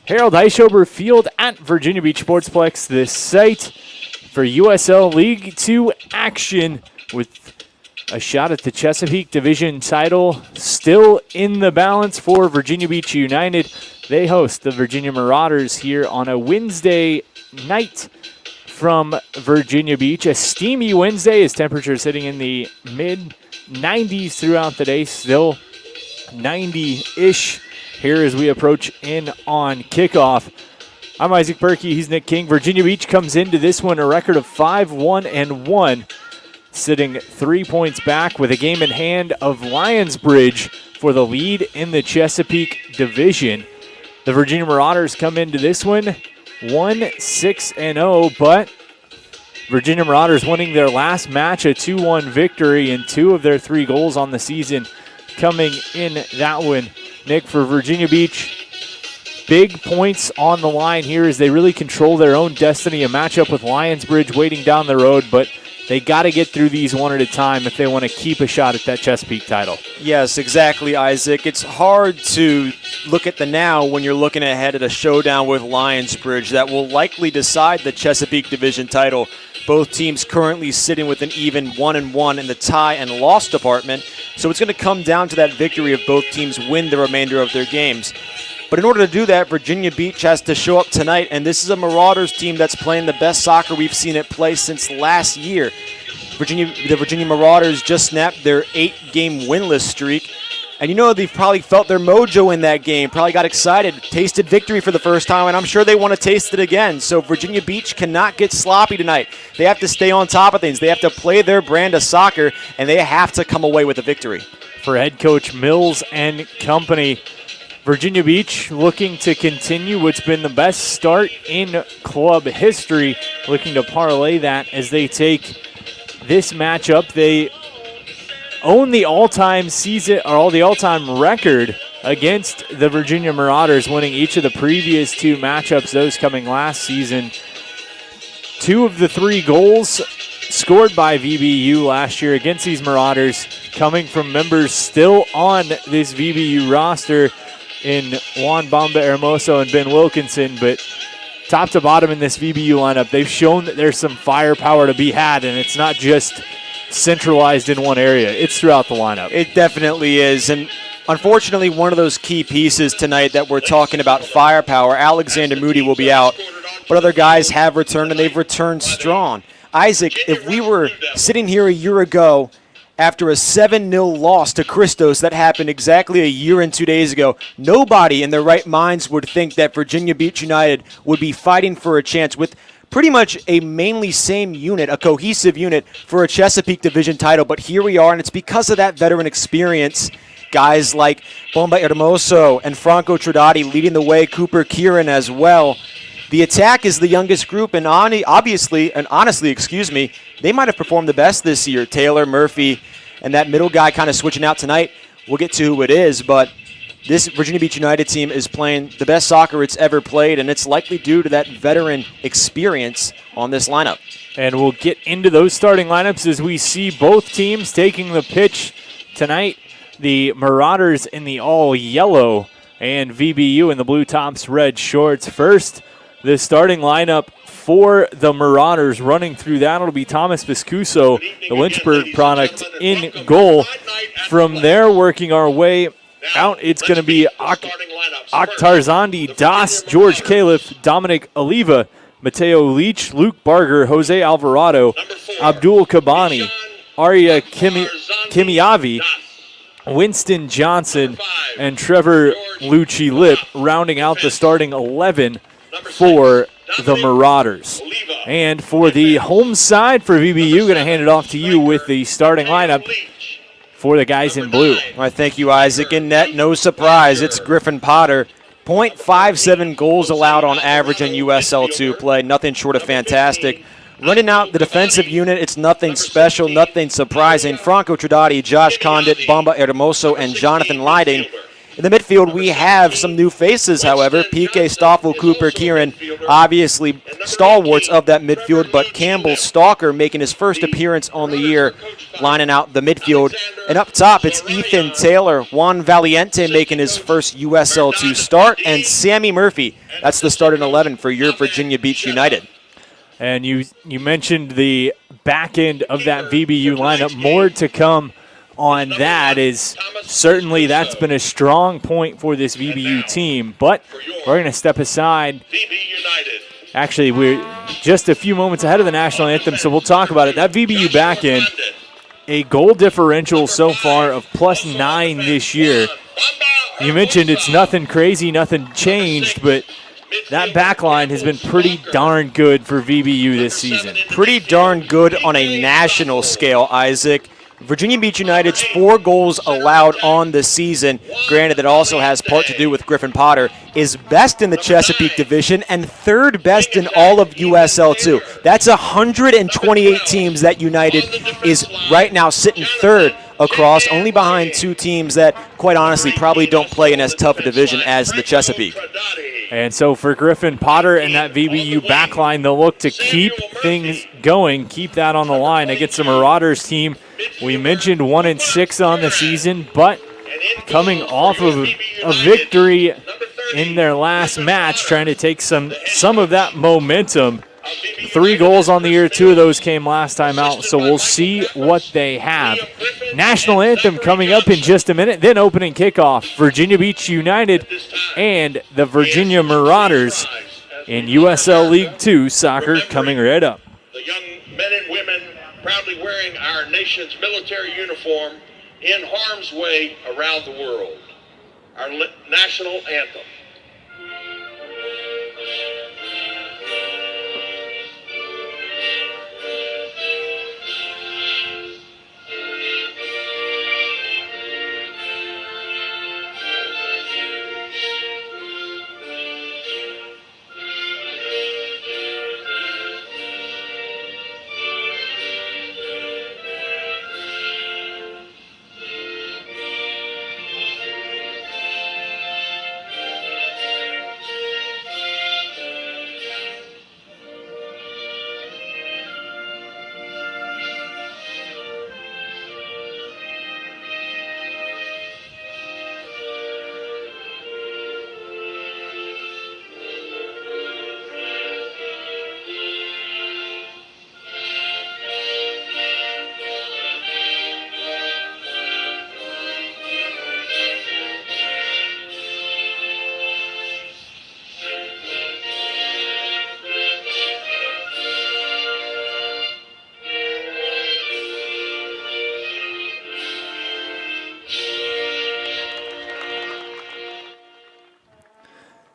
Harold Heischober Field at Virginia Beach Sportsplex, the site for USL League 2 action with a shot at the Chesapeake Division title still in the balance for Virginia Beach United. They host the Virginia Marauders here on a Wednesday night from Virginia Beach. A steamy Wednesday as temperatures sitting in the mid-90s throughout the day, still 90-ish here as we approach in on kickoff. I'm Isaac Berkey, he's Nick King. Virginia Beach comes into this one a record of 5-1-1, sitting 3 points back with a game in hand of Lionsbridge for the lead in the Chesapeake Division. The Virginia Marauders come into this one 1-6-0, but Virginia Marauders winning their last match, a 2-1 victory, and 2 of their 3 goals on the season coming in that one. Nick, for Virginia Beach, big points on the line here as they really control their own destiny. A matchup with Lionsbridge waiting down the road, but they got to get through these one at a time if they want to keep a shot at that Chesapeake title. Yes, exactly, Isaac. It's hard to look at the now when you're looking ahead at a showdown with Lionsbridge that will likely decide the Chesapeake Division title. Both teams currently sitting with an even 1-1 in the tie and loss department. So it's going to come down to that victory if both teams win the remainder of their games. But in order to do that, Virginia Beach has to show up tonight, and this is a Marauders team that's playing the best soccer we've seen it play since last year. The Virginia Marauders just snapped their 8-game winless streak. And you know, they've probably felt their mojo in that game, probably got excited, tasted victory for the first time, and I'm sure they want to taste it again. So Virginia Beach cannot get sloppy tonight. They have to stay on top of things. They have to play their brand of soccer, and they have to come away with a victory. For head coach Mills and company, Virginia Beach looking to continue what's been the best start in club history, looking to parlay that as they take this matchup. They own the all-time season or the all-time record against the Virginia Marauders, winning each of the previous 2 matchups, those coming last season. 2 of the 3 goals scored by VBU last year against these Marauders coming from members still on this VBU roster in Juan Bamba Hermoso and Ben Wilkinson, but top to bottom in this VBU lineup, they've shown that there's some firepower to be had, and it's not just centralized in one area. It's throughout the lineup. It definitely is, and unfortunately, one of those key pieces tonight that we're talking about firepower, Alexander Moody will be out, but other guys have returned, and they've returned strong. Isaac, if we were sitting here a year ago after a 7-0 loss to Christos that happened exactly a year and 2 days ago, nobody in their right minds would think that Virginia Beach United would be fighting for a chance with pretty much a mainly same unit, a cohesive unit for a Chesapeake Division title. But here we are, and it's because of that veteran experience. Guys like Bomba Hermoso and Franco Trodati leading the way, Cooper Kieran as well. The attack is the youngest group, and honestly, they might have performed the best this year. Taylor, Murphy, and that middle guy kind of switching out tonight. We'll get to who it is, but this Virginia Beach United team is playing the best soccer it's ever played, and it's likely due to that veteran experience on this lineup. And we'll get into those starting lineups as we see both teams taking the pitch tonight. The Marauders in the all-yellow and VBU in the blue tops, red shorts. First, the starting lineup for the Marauders. Running through that, it'll be Thomas Viscuso, the Lynchburg product, in goal. From there, working our way out, it's going to be Akhtarzandi Das, George Califf, Dominic Oliva, Mateo Leach, Luke Barger, Jose Alvarado, Abdul Kabani, Arya Kimiavi, Winston Johnson, and Trevor Lucci Lip, rounding out the starting 11 for the Marauders. And for the home side for VBU, going to hand it off to you with the starting lineup for the guys in blue. All right, thank you, Isaac. In net, no surprise, it's Griffin Potter. 0.57 goals allowed on average in USL2 play. Nothing short of fantastic. Running out the defensive unit, it's nothing special, nothing surprising. Franco Trodati, Josh Condit, Bomba Hermoso, and Jonathan Lyding. In the midfield, we have some new faces, however. PK, Stoffel, Cooper, Kieran, obviously stalwarts of that midfield, but Campbell Stalker making his first appearance on the year, lining out the midfield. And up top, it's Ethan Taylor, Juan Valiente making his first USL2 start, and Sammy Murphy. That's the starting 11 for your Virginia Beach United. And you mentioned the back end of that VBU lineup. More to come on that. Is certainly that's been a strong point for this VBU team. But we're going to step aside. Actually, we're just a few moments ahead of the national anthem, so we'll talk about it. That VBU back end, a goal differential so far of +9 this year. You mentioned it's nothing crazy, nothing changed, but that back line has been pretty darn good for VBU this season. Pretty darn good on a national scale, Isaac. Virginia Beach United's 4 goals allowed on the season, granted that also has part to do with Griffin Potter, is best in the Chesapeake Division and 3rd best in all of USL2. That's 128 teams that United is right now sitting 3rd across, only behind 2 teams that, quite honestly, probably don't play in as tough a division as the Chesapeake. And so for Griffin Potter and that VBU backline, they'll look to keep things going, keep that on the line against the Marauders team. We mentioned 1-6 on the season, but coming off of a victory in their last match, trying to take some of that momentum. 3 goals on the year, 2 of those came last time out, so we'll see what they have. National anthem coming up in just a minute, then opening kickoff. Virginia Beach United and the Virginia Marauders in USL League 2 soccer coming right up. The young men and women proudly wearing our nation's military uniform in harm's way around the world. Our national anthem.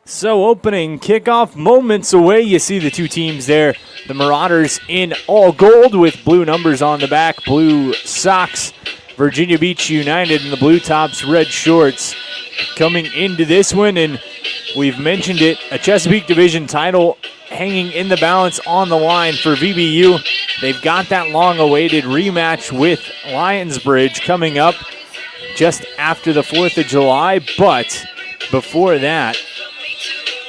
So opening kickoff moments away. You see the 2 teams there. The Marauders in all gold with blue numbers on the back, blue socks. Virginia Beach United in the blue tops, red shorts. Coming into this one, and we've mentioned it, a Chesapeake Division title hanging in the balance on the line for VBU. They've got that long-awaited rematch with Lionsbridge coming up just after the 4th of July, but before that,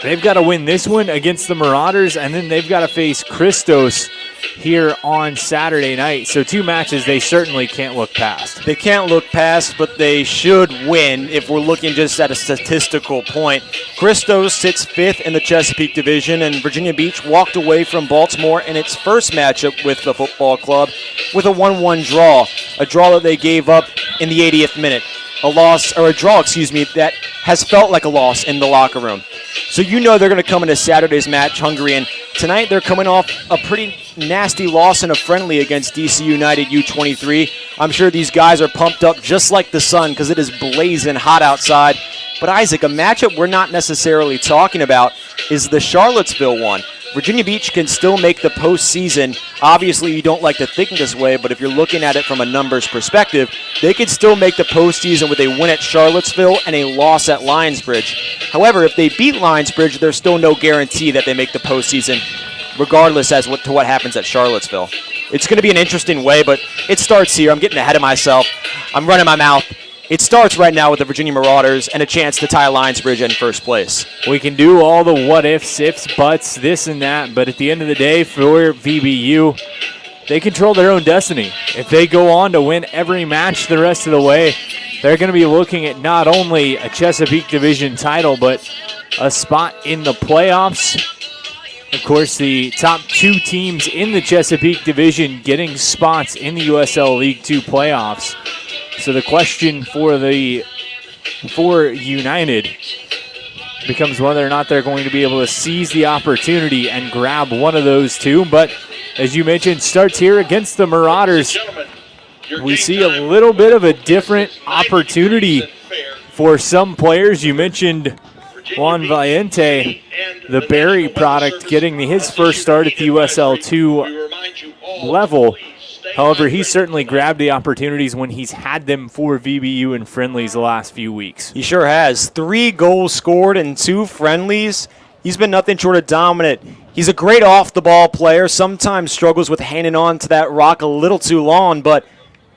they've got to win this one against the Marauders, and then they've got to face Christos here on Saturday night. So 2 matches they certainly can't look past. They can't look past, but they should win if we're looking just at a statistical point. Christos sits 5th in the Chesapeake Division, and Virginia Beach walked away from Baltimore in its first matchup with the football club with a 1-1 draw, a draw that they gave up in the 80th minute. A draw, that has felt like a loss in the locker room. So you know they're going to come into Saturday's match hungry, and tonight they're coming off a pretty nasty loss in a friendly against DC United U23. I'm sure these guys are pumped up just like the sun because it is blazing hot outside. But Isaac, a matchup we're not necessarily talking about is the Charlottesville one. Virginia Beach can still make the postseason. Obviously, you don't like to think this way, but if you're looking at it from a numbers perspective, they could still make the postseason with a win at Charlottesville and a loss at Lionsbridge. However, if they beat Lionsbridge, there's still no guarantee that they make the postseason, regardless as to what happens at Charlottesville. It's going to be an interesting way, but it starts here. I'm getting ahead of myself. I'm running my mouth. it starts right now with the Virginia Marauders and a chance to tie Lionsbridge in first place. We can do all the what ifs, ifs, buts, this and that, but at the end of the day, for VBU, they control their own destiny. If they go on to win every match the rest of the way, they're going to be looking at not only a Chesapeake Division title, but a spot in the playoffs. Of course, the top 2 teams in the Chesapeake Division getting spots in the USL League 2 playoffs. So the question for United becomes whether or not they're going to be able to seize the opportunity and grab one of those 2. But as you mentioned, starts here against the Marauders. We see a little bit of a different opportunity for some players. You mentioned Juan Valiente, the Barry product, getting his first start at the USL 2 level. However, he certainly grabbed the opportunities when he's had them for VBU and friendlies the last few weeks. He sure has. 3 goals scored in 2 friendlies. He's been nothing short of dominant. He's a great off-the-ball player, sometimes struggles with hanging on to that rock a little too long, but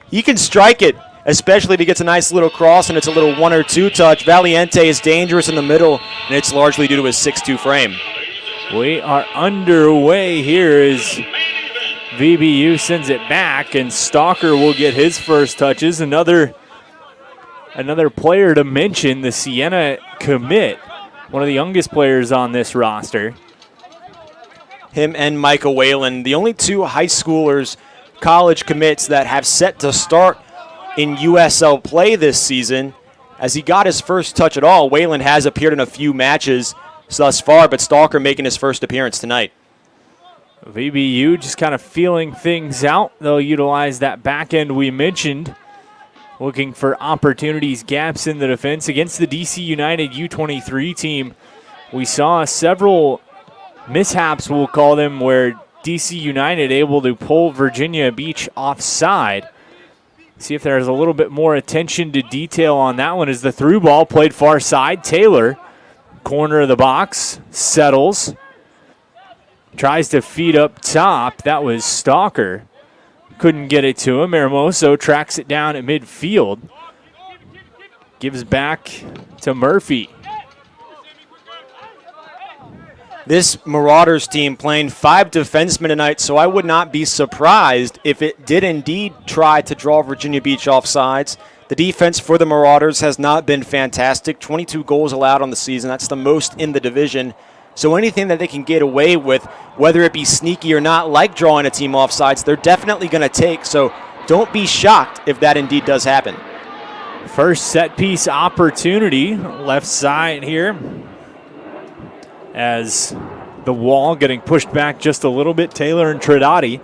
he can strike it, especially if he gets a nice little cross and it's a little 1 or 2 touch. Valiente is dangerous in the middle, and it's largely due to his 6'2 frame. We are underway here as VBU sends it back, and Stalker will get his first touches. Another player to mention, the Siena commit, one of the youngest players on this roster. Him and Micah Whalen, the only 2 high schoolers, college commits that have set to start in USL play this season. As he got his first touch at all, Whalen has appeared in a few matches thus far, but Stalker making his first appearance tonight. VBU just kind of feeling things out. They'll utilize that back end we mentioned, looking for opportunities, gaps in the defense. Against the DC United U23 team, we saw several mishaps, we'll call them, where DC United able to pull Virginia Beach offside. See if there's a little bit more attention to detail on that one as the through ball played far side. Taylor, corner of the box, settles. Tries to feed up top. That was Stalker. Couldn't get it to him. Hermoso tracks it down at midfield. Gives back to Murphy. This Marauders team playing 5 defensemen tonight, so I would not be surprised if it did indeed try to draw Virginia Beach offsides. The defense for the Marauders has not been fantastic. 22 goals allowed on the season. That's the most in the division. So anything that they can get away with, whether it be sneaky or not, like drawing a team offsides, they're definitely going to take. So don't be shocked if that indeed does happen. First set piece opportunity, left side here, as the wall getting pushed back just a little bit. Taylor and Trinidadi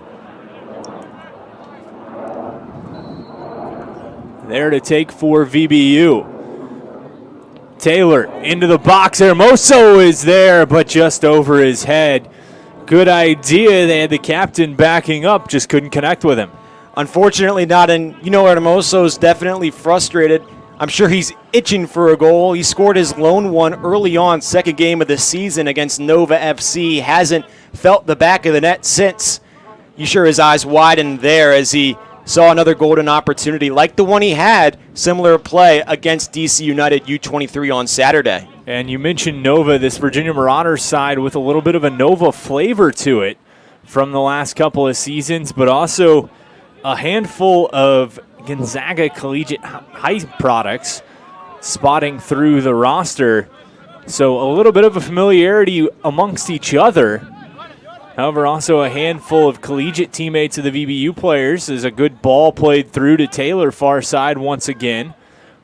there to take for VBU. Taylor into the box. Hermoso is there, but just over his head. Good idea. They had the captain backing up, just couldn't connect with him. Unfortunately not, and you know Hermoso's definitely frustrated. I'm sure he's itching for a goal. He scored his lone one early on, second game of the season against Nova FC. Hasn't felt the back of the net since. You sure his eyes widened there as he saw another golden opportunity like the one he had, similar play against DC United U23 on Saturday. And you mentioned Nova, this Virginia Marauders side with a little bit of a Nova flavor to it from the last couple of seasons, but also a handful of Gonzaga Collegiate High products spotting through the roster. So a little bit of a familiarity amongst each other. However, also a handful of collegiate teammates of the VBU players. There's a good ball played through to Taylor, far side once again.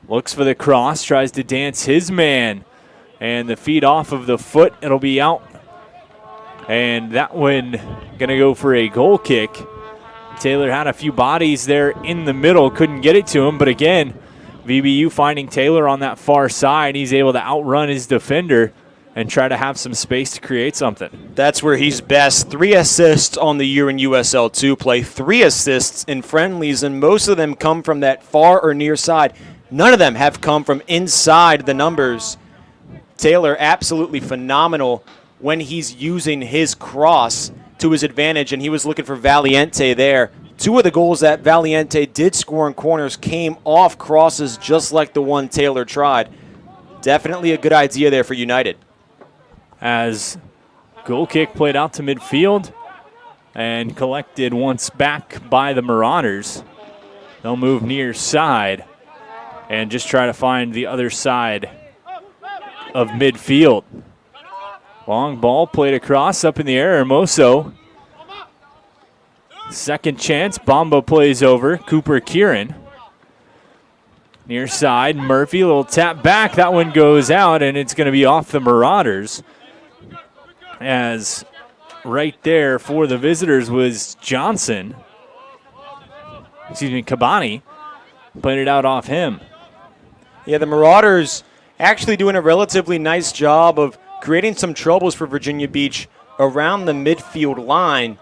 Looks for the cross, tries to dance his man. And the feed off of the foot, it'll be out. And that one going to go for a goal kick. Taylor had a few bodies there in the middle, couldn't get it to him, but again, VBU finding Taylor on that far side. He's able to outrun his defender and try to have some space to create something. That's where he's best. 3 assists on the year in USL 2 play, 3 assists in friendlies, and most of them come from that far or near side. None of them have come from inside the numbers. Taylor absolutely phenomenal when he's using his cross to his advantage, and he was looking for Valiente there. 2 of the goals that Valiente did score in corners came off crosses just like the one Taylor tried. Definitely a good idea there for United. As goal kick played out to midfield and collected once back by the Marauders. They'll move near side and just try to find the other side of midfield. Long ball played across up in the air. Hermoso. Second chance. Bomba plays over. Cooper Kieran. Near side. Murphy, little tap back. That one goes out, and it's going to be off the Marauders. As right there for the visitors was Johnson. Kabani. Played it out off him. Yeah, the Marauders actually doing a relatively nice job of creating some troubles for Virginia Beach around the midfield line.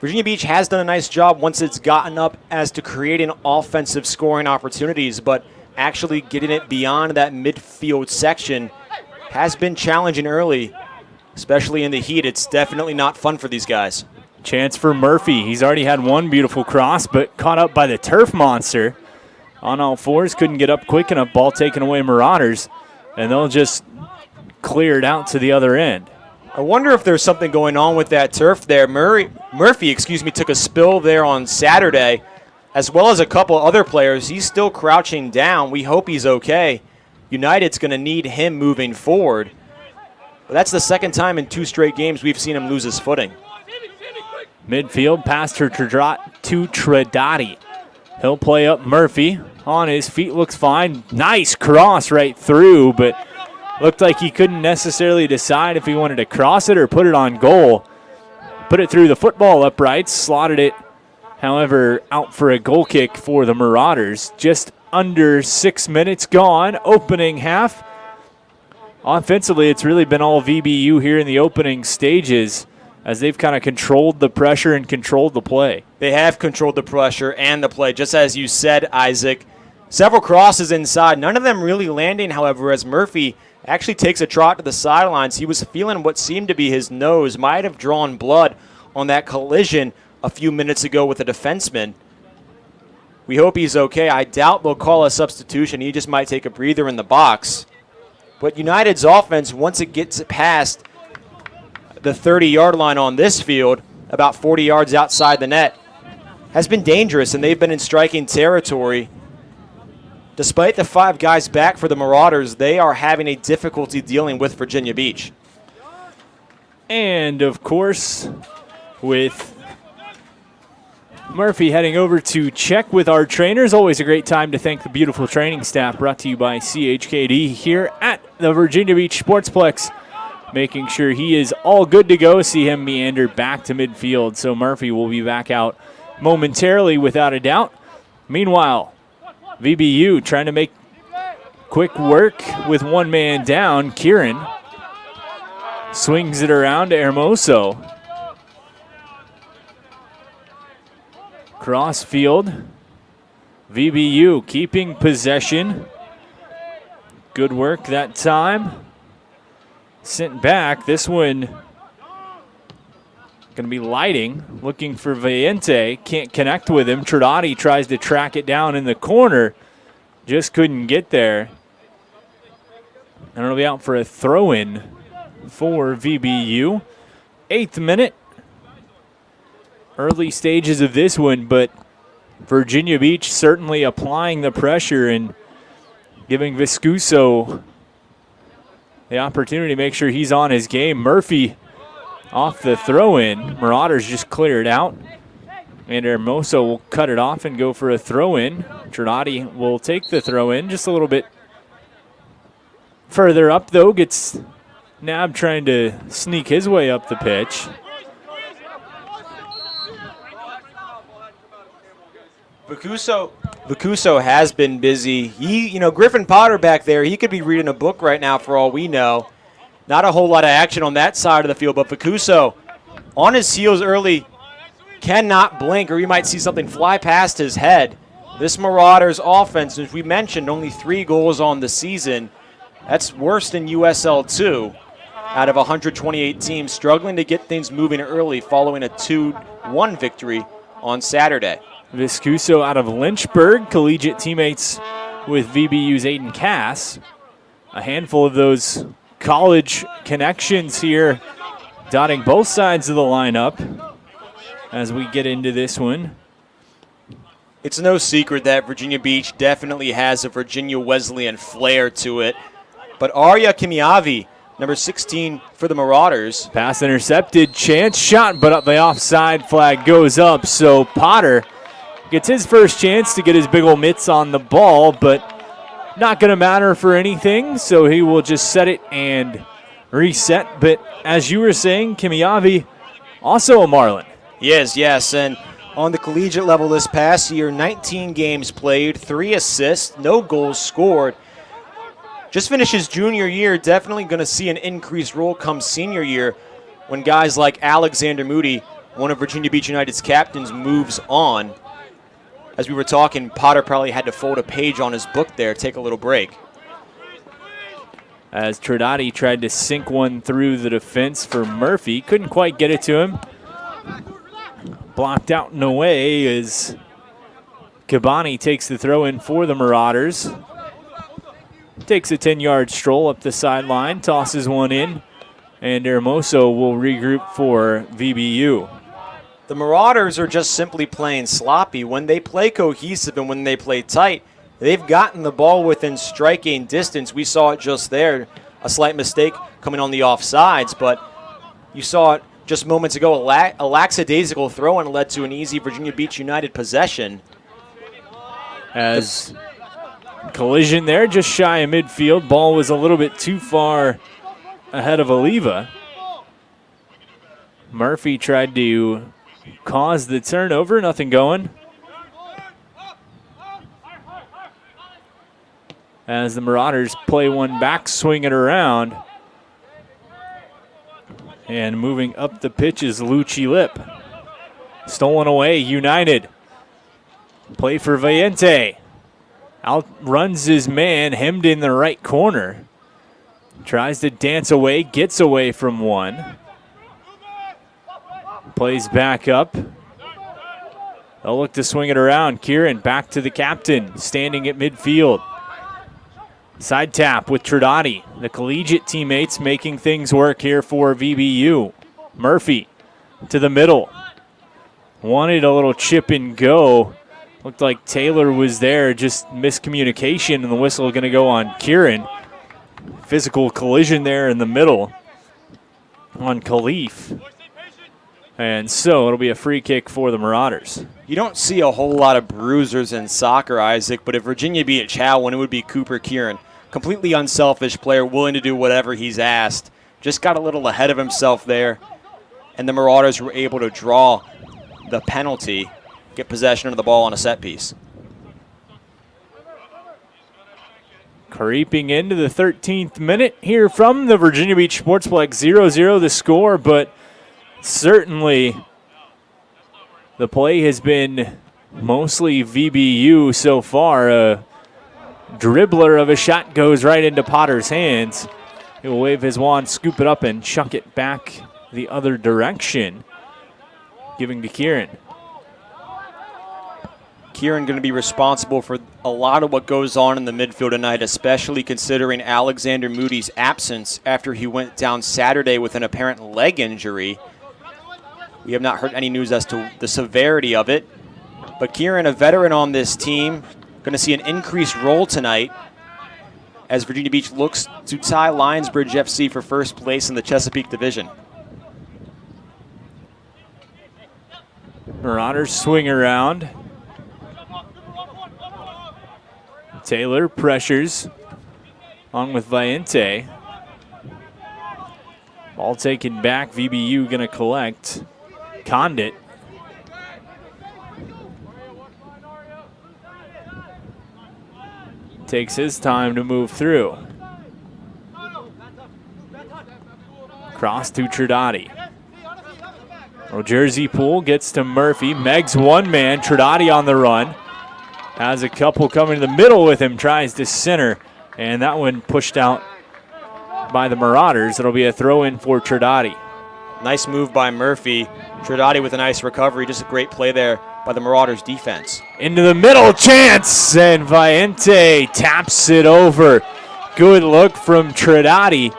Virginia Beach has done a nice job once it's gotten up as to creating offensive scoring opportunities, but actually getting it beyond that midfield section has been challenging early, especially in the heat. It's definitely not fun for these guys. Chance for Murphy. He's already had one beautiful cross, but caught up by the turf monster. On all fours, couldn't get up quick enough. Ball taken away Marauders, and they'll just clear it out to the other end. I wonder if there's something going on with that turf there. Murphy, took a spill there on Saturday, as well as a couple other players. He's still crouching down. We hope he's okay. United's going to need him moving forward. But that's the second time in 2 straight games we've seen him lose his footing. Midfield, pass to Tredati. He'll play up Murphy. On his feet, looks fine. Nice cross right through, but looked like he couldn't necessarily decide if he wanted to cross it or put it on goal. Put it through the football uprights, slotted it, however, out for a goal kick for the Marauders. Just under 6 minutes gone, opening half. Offensively, it's really been all VBU here in the opening stages as they've kind of controlled the pressure and controlled the play. They have controlled the pressure and the play, just as you said, Isaac. Several crosses inside, none of them really landing, however, as Murphy actually takes a trot to the sidelines. He was feeling what seemed to be his nose, might have drawn blood on that collision a few minutes ago with a defenseman. We hope he's okay. I doubt they'll call a substitution. He just might take a breather in the box. But United's offense, once it gets past the 30-yard line on this field, about 40 yards outside the net, has been dangerous, and they've been in striking territory. Despite the 5 guys back for the Marauders, they are having a difficulty dealing with Virginia Beach. And, of course, with Murphy heading over to check with our trainers. Always a great time to thank the beautiful training staff, brought to you by CHKD here at the Virginia Beach Sportsplex, making sure he is all good to go. See him meander back to midfield. So Murphy will be back out momentarily without a doubt. Meanwhile, VBU trying to make quick work with one man down. Kieran swings it around to Hermoso. Cross field. VBU keeping possession. Good work that time. Sent back. This one going to be lighting. Looking for Valiente. Can't connect with him. Tredati tries to track it down in the corner. Just couldn't get there. And it'll be out for a throw-in for VBU. 8th minute. Early stages of this one, but Virginia Beach certainly applying the pressure and giving Viscuso the opportunity to make sure he's on his game. Murphy off the throw-in. Marauders just cleared out. And Hermoso will cut it off and go for a throw-in. Trinati will take the throw-in just a little bit further up, though. Gets nabbed trying to sneak his way up the pitch. Vicuso has been busy. Griffin Potter back there, he could be reading a book right now for all we know. Not a whole lot of action on that side of the field, but Vicuso on his heels early, cannot blink, or you might see something fly past his head. This Marauders offense, as we mentioned, only 3 goals on the season. That's worse than USL 2 out of 128 teams, struggling to get things moving early following a 2-1 victory on Saturday. Viscuso out of Lynchburg, collegiate teammates with VBU's Aiden Cass. A handful of those college connections here, dotting both sides of the lineup as we get into this one. It's no secret that Virginia Beach definitely has a Virginia Wesleyan flair to it. But Arya Kimiavi, number 16 for the Marauders. Pass intercepted, chance shot, but the offside flag goes up. So Potter gets his first chance to get his big ol' mitts on the ball, but not going to matter for anything. So he will just set it and reset. But as you were saying, Kimiavi, also a Marlin. Yes. And on the collegiate level this past year, 19 games played, 3 assists, no goals scored. Just finished his junior year, definitely going to see an increased role come senior year when guys like Alexander Moody, one of Virginia Beach United's captains, moves on. As we were talking, Potter probably had to fold a page on his book there, take a little break. As Tridati tried to sink one through the defense for Murphy, couldn't quite get it to him. Blocked out and away as Cabani takes the throw in for the Marauders. Takes a 10-yard stroll up the sideline, tosses one in, and Hermoso will regroup for VBU. The Marauders are just simply playing sloppy. When they play cohesive and when they play tight, they've gotten the ball within striking distance. We saw it just there, a slight mistake coming on the offsides, but you saw it just moments ago, a lackadaisical throw and led to an easy Virginia Beach United possession. As collision there, just shy of midfield. Ball was a little bit too far ahead of Oliva. Murphy tried to cause the turnover, nothing going. As the Marauders play one back, swing it around. And moving up the pitch is Lucci Lip. Stolen away, United. Play for Valiente. Outruns his man, hemmed in the right corner. Tries to dance away, gets away from one. Plays back up. They'll look to swing it around. Kieran back to the captain, standing at midfield. Side tap with Tridati. The collegiate teammates making things work here for VBU. Murphy to the middle. Wanted a little chip and go. Looked like Taylor was there, just miscommunication, and the whistle going to go on Kieran. Physical collision there in the middle on Khalif. And so it'll be a free kick for the Marauders. You don't see a whole lot of bruisers in soccer, Isaac, but if Virginia beat Chow, it would be Cooper Kieran. Completely unselfish player, willing to do whatever he's asked. Just got a little ahead of himself there, and the Marauders were able to draw the penalty, get possession of the ball on a set piece. Creeping into the 13th minute here from the Virginia Beach Sportsplex, 0-0 the score, but certainly the play has been mostly VBU so far. A dribbler of a shot goes right into Potter's hands. He'll wave his wand, scoop it up, and chuck it back the other direction, giving to Kieran. Kieran going to be responsible for a lot of what goes on in the midfield tonight, especially considering Alexander Moody's absence after he went down Saturday with an apparent leg injury. We have not heard any news as to the severity of it. But Kieran, a veteran on this team, going to see an increased role tonight as Virginia Beach looks to tie Lionsbridge FC for first place in the Chesapeake Division. Marauders swing around. Taylor pressures on with Valiente. Ball taken back. VBU going to collect. Condit. Takes his time to move through. Cross to Tridati. Jersey Pool gets to Murphy. Meg's one man. Tridati on the run. Has a couple coming to the middle with him. Tries to center. And that one pushed out by the Marauders. It'll be a throw in for Tridati. Nice move by Murphy. Tridati with a nice recovery. Just a great play there by the Marauders defense. Into the middle, chance, and Valiente taps it over. Good look from Trinati.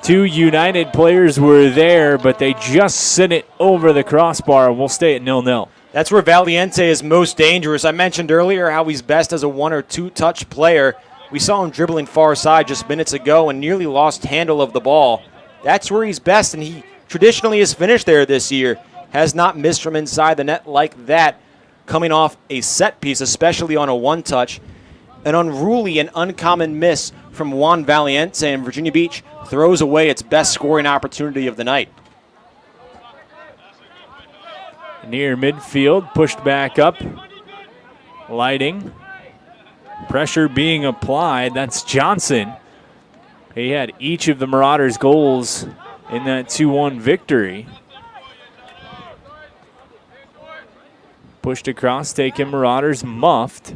Two United players were there, but they just sent it over the crossbar, and we'll stay at 0-0. That's where Valiente is most dangerous. I mentioned earlier how he's best as a one- or two-touch player. We saw him dribbling far side just minutes ago and nearly lost handle of the ball. That's where he's best, and he traditionally has finished there this year. Has not missed from inside the net like that, coming off a set piece, especially on a one-touch. An unruly and uncommon miss from Juan Valiente, and Virginia Beach throws away its best scoring opportunity of the night. Near midfield, pushed back up. Lighting. Pressure being applied. That's Johnson. He had each of the Marauders' goals in that 2-1 victory. Pushed across, taking Marauders muffed.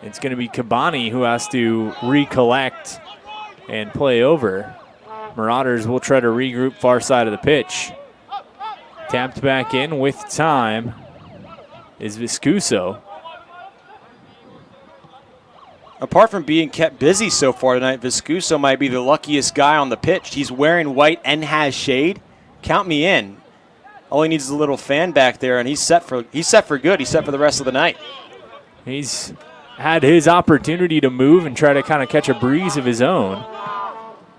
It's going to be Cabani who has to recollect and play over. Marauders will try to regroup far side of the pitch. Tapped back in with time is Viscuso. Apart from being kept busy so far tonight, Viscuso might be the luckiest guy on the pitch. He's wearing white and has shade. Count me in. All he needs is a little fan back there, and he's set for good. He's set for the rest of the night. He's had his opportunity to move and try to kind of catch a breeze of his own.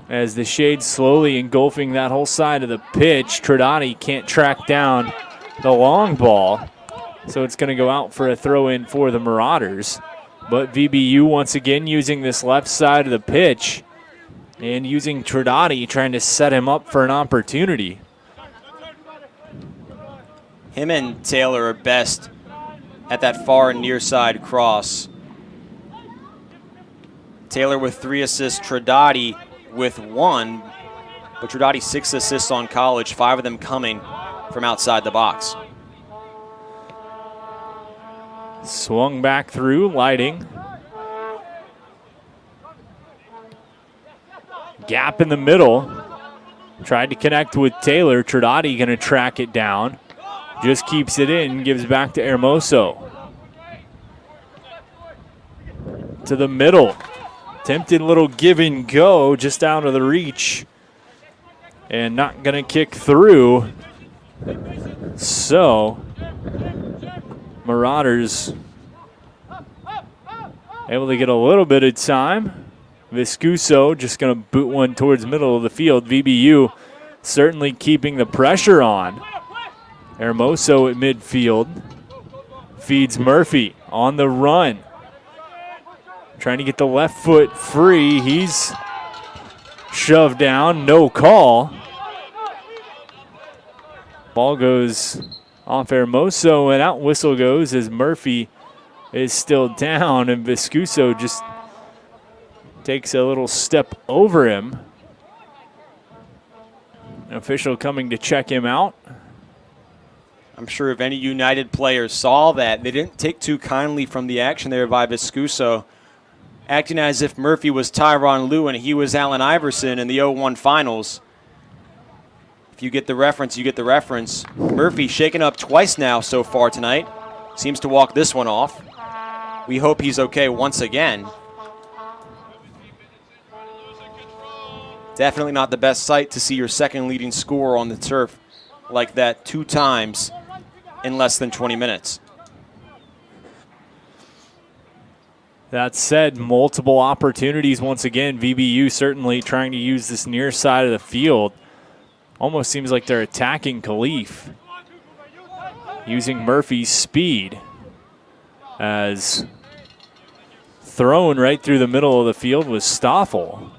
As the shade slowly engulfing that whole side of the pitch, Trinati can't track down the long ball, so it's going to go out for a throw-in for the Marauders. But VBU once again using this left side of the pitch and using Trinati trying to set him up for an opportunity. Him and Taylor are best at that far and near side cross. Taylor with 3 assists, Trinati with 1, but Trinati 6 assists on college, 5 of them coming from outside the box. Swung back through, Lighting. Gap in the middle. Tried to connect with Taylor. Trinati going to track it down. Just keeps it in, gives back to Hermoso. To the middle. Tempted little give and go just out of the reach. And not going to kick through. So, Marauders able to get a little bit of time. Viscuso just going to boot one towards the middle of the field. VBU certainly keeping the pressure on. Hermoso at midfield. Feeds Murphy on the run. Trying to get the left foot free. He's shoved down. No call. Ball goes off Hermoso and out whistle goes as Murphy is still down and Viscuso just takes a little step over him. An official coming to check him out. I'm sure if any United players saw that, they didn't take too kindly from the action there by Viscuso, acting as if Murphy was Tyronn Lue and he was Allen Iverson in the 0-1 finals. If you get the reference, you get the reference. Murphy shaken up twice now so far tonight. Seems to walk this one off. We hope he's okay once again. Definitely not the best sight to see your second leading scorer on the turf like that 2 times in less than 20 minutes. That said, multiple opportunities once again. VBU certainly trying to use this near side of the field. Almost seems like they're attacking Khalif. Using Murphy's speed as thrown right through the middle of the field was Stoffel.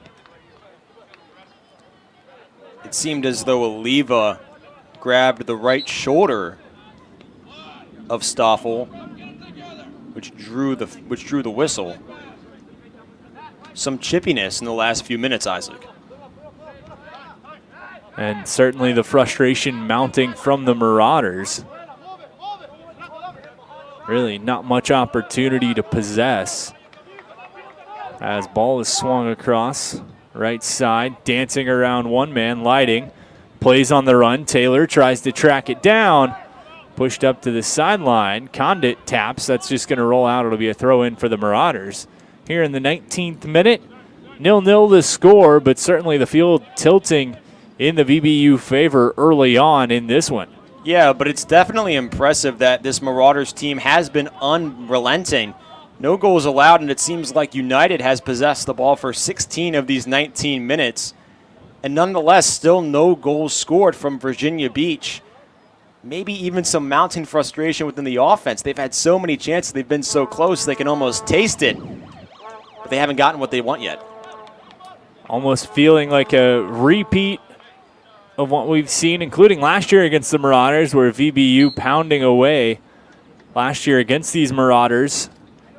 It seemed as though Oliva grabbed the right shoulder of Stoffel, which drew the whistle. Some chippiness in the last few minutes, Isaac. And certainly the frustration mounting from the Marauders. Really not much opportunity to possess. As ball is swung across right side, dancing around one man, Lighting. Plays on the run. Taylor tries to track it down. Pushed up to the sideline. Condit taps. That's just going to roll out. It'll be a throw in for the Marauders. Here in the 19th minute, 0-0 the score, but certainly the field tilting in the VBU favor early on in this one. Yeah, but it's definitely impressive that this Marauders team has been unrelenting. No goals allowed, and it seems like United has possessed the ball for 16 of these 19 minutes. And nonetheless, still no goals scored from Virginia Beach. Maybe even some mounting frustration within the offense. They've had so many chances. They've been so close they can almost taste it. But they haven't gotten what they want yet. Almost feeling like a repeat of what we've seen, including last year against the Marauders, where VBU pounding away last year against these Marauders.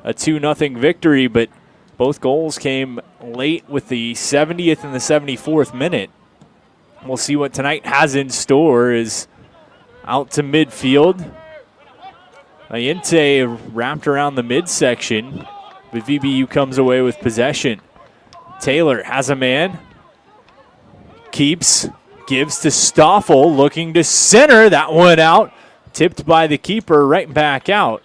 A 2-0 victory, but both goals came late with the 70th and the 74th minute. We'll see what tonight has in store. Is out to midfield. Ayente wrapped around the midsection, but VBU comes away with possession. Taylor has a man. Keeps. Gives to Stoffel, looking to center. That one out. Tipped by the keeper, right back out.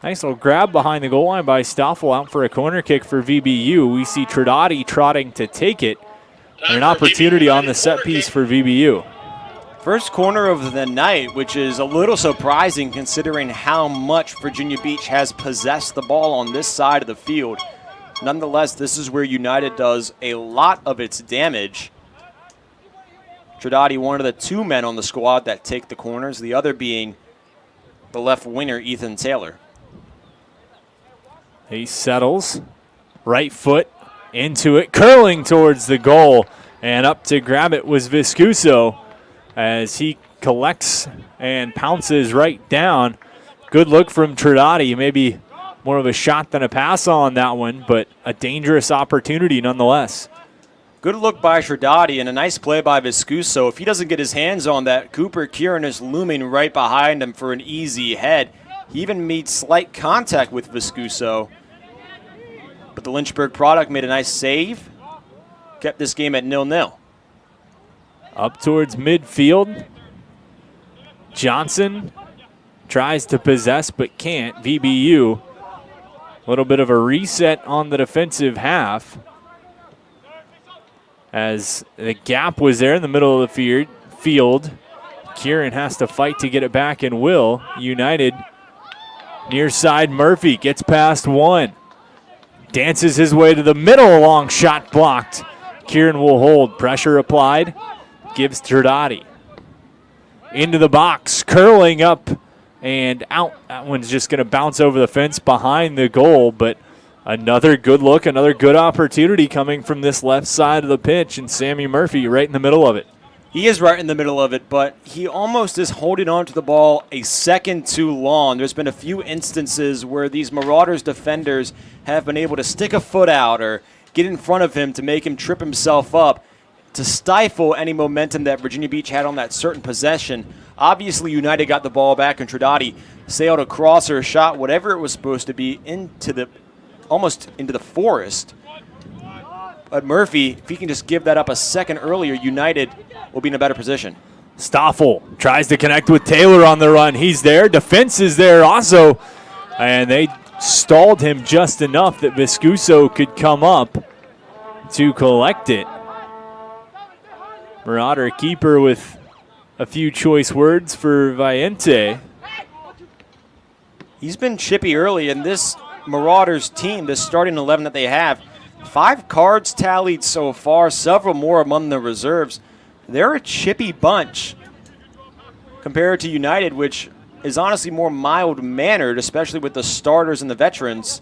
Nice little grab behind the goal line by Stoffel, out for a corner kick for VBU. We see Trodati trotting to take it. And an opportunity on the set piece for VBU. First corner of the night, which is a little surprising considering how much Virginia Beach has possessed the ball on this side of the field. Nonetheless, this is where United does a lot of its damage. Trodati, one of the two men on the squad that take the corners, the other being the left winger, Ethan Taylor. He settles, right foot into it, curling towards the goal, and up to grab it was Viscuso as he collects and pounces right down. Good look from Trodati, maybe more of a shot than a pass on that one, but a dangerous opportunity nonetheless. Good look by Trodati and a nice play by Viscuso. If he doesn't get his hands on that, Cooper Kieran is looming right behind him for an easy head. He even made slight contact with Viscuso. But the Lynchburg product made a nice save. Kept this game at 0-0. Up towards midfield. Johnson tries to possess but can't. VBU, a little bit of a reset on the defensive half, as the gap was there in the middle of the field. Kieran has to fight to get it back and will. United near side. Murphy gets past one. Dances his way to the middle. Long shot blocked. Kieran will hold. Pressure applied. Gives Trodati. Into the box. Curling up and out. That one's just going to bounce over the fence behind the goal, but another good look, another good opportunity coming from this left side of the pitch, and Sammy Murphy right in the middle of it. He is right in the middle of it, but he almost is holding on to the ball a second too long. There's been a few instances where these Marauders defenders have been able to stick a foot out or get in front of him to make him trip himself up to stifle any momentum that Virginia Beach had on that certain possession. Obviously, United got the ball back, and Trodati sailed across or shot whatever it was supposed to be almost into the forest. But Murphy, if he can just give that up a second earlier, United will be in a better position. Stoffel tries to connect with Taylor on the run. He's there. Defense is there also. And they stalled him just enough that Viscuso could come up to collect it. Marauder keeper with a few choice words for Valiente. He's been chippy early, and this Marauders team, this starting 11 that they have, 5 cards tallied so far, several more among the reserves. They're a chippy bunch compared to United, which is honestly more mild-mannered, especially with the starters and the veterans.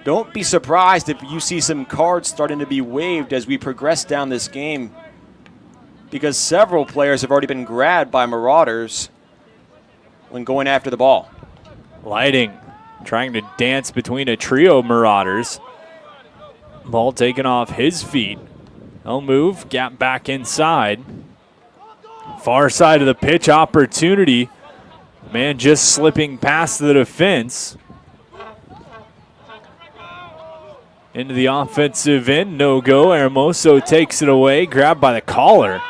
Don't be surprised if you see some cards starting to be waved as we progress down this game, because several players have already been grabbed by Marauders when going after the ball. Lighting trying to dance between a trio of Marauders. Ball taken off his feet. He'll move, gap back inside. Far side of the pitch, opportunity. Man just slipping past the defense. Into the offensive end, no go. Hermoso takes it away, grabbed by the collar.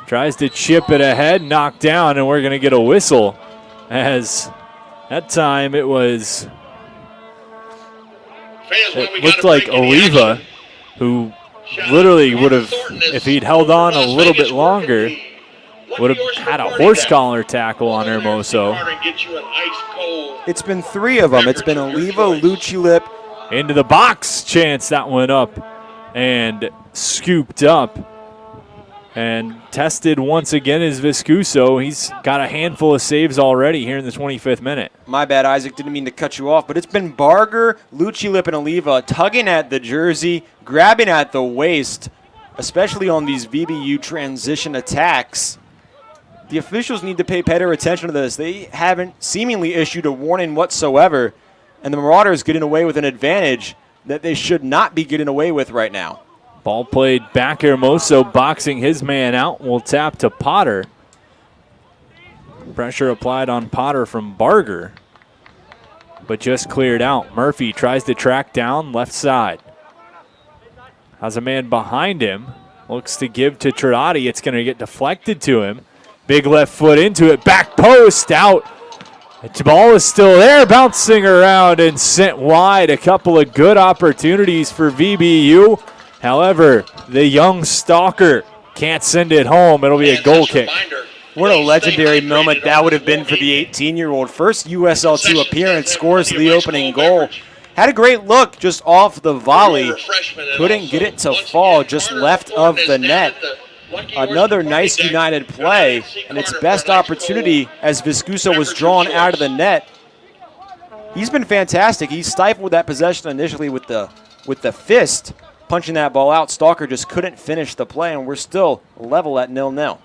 Tries to chip it ahead, knocked down, and we're going to get a whistle as that time it was, it looked like Oliva, who literally would have, if he'd held on a little bit longer, would have had a horse collar tackle on Hermoso. It's been 3 of them. It's been Oliva, Lucci-Lip. Into the box, chance that went up and scooped up. And tested once again is Viscuso. He's got a handful of saves already here in the 25th minute. My bad, Isaac. Didn't mean to cut you off, but it's been Barger, Lucci-Lip, and Oliva tugging at the jersey, grabbing at the waist, especially on these VBU transition attacks. The officials need to pay better attention to this. They haven't seemingly issued a warning whatsoever, and the Marauders getting away with an advantage that they should not be getting away with right now. Ball played back. Hermoso boxing his man out. Will tap to Potter. Pressure applied on Potter from Barger, but just cleared out. Murphy tries to track down left side. Has a man behind him. Looks to give to Triotti. It's going to get deflected to him. Big left foot into it. Back post out. The ball is still there, bouncing around and sent wide. A couple of good opportunities for VBU. However, the young stalker can't send it home. It'll be a goal kick. What a legendary moment that would have been for the 18-year-old. First USL2 appearance, scores the opening goal. Had a great look just off the volley. Couldn't get it to fall, just left of the net. Another nice United play, and its best opportunity as Viscuso was drawn out of the net. He's been fantastic. He stifled that possession initially with the fist, punching that ball out. Stalker just couldn't finish the play, and we're still level at 0-0.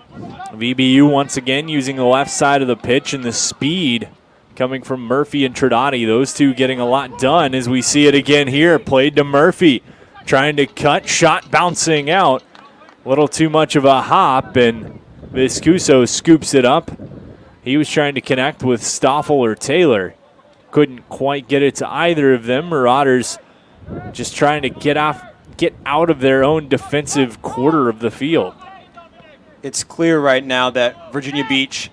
VBU once again using the left side of the pitch and the speed coming from Murphy and Triotti. Those two getting a lot done as we see it again here. Played to Murphy, trying to cut, shot bouncing out. A little too much of a hop, and Viscuso scoops it up. He was trying to connect with Stoffel or Taylor. Couldn't quite get it to either of them. Marauders just trying to get out of their own defensive quarter of the field. It's clear right now that Virginia Beach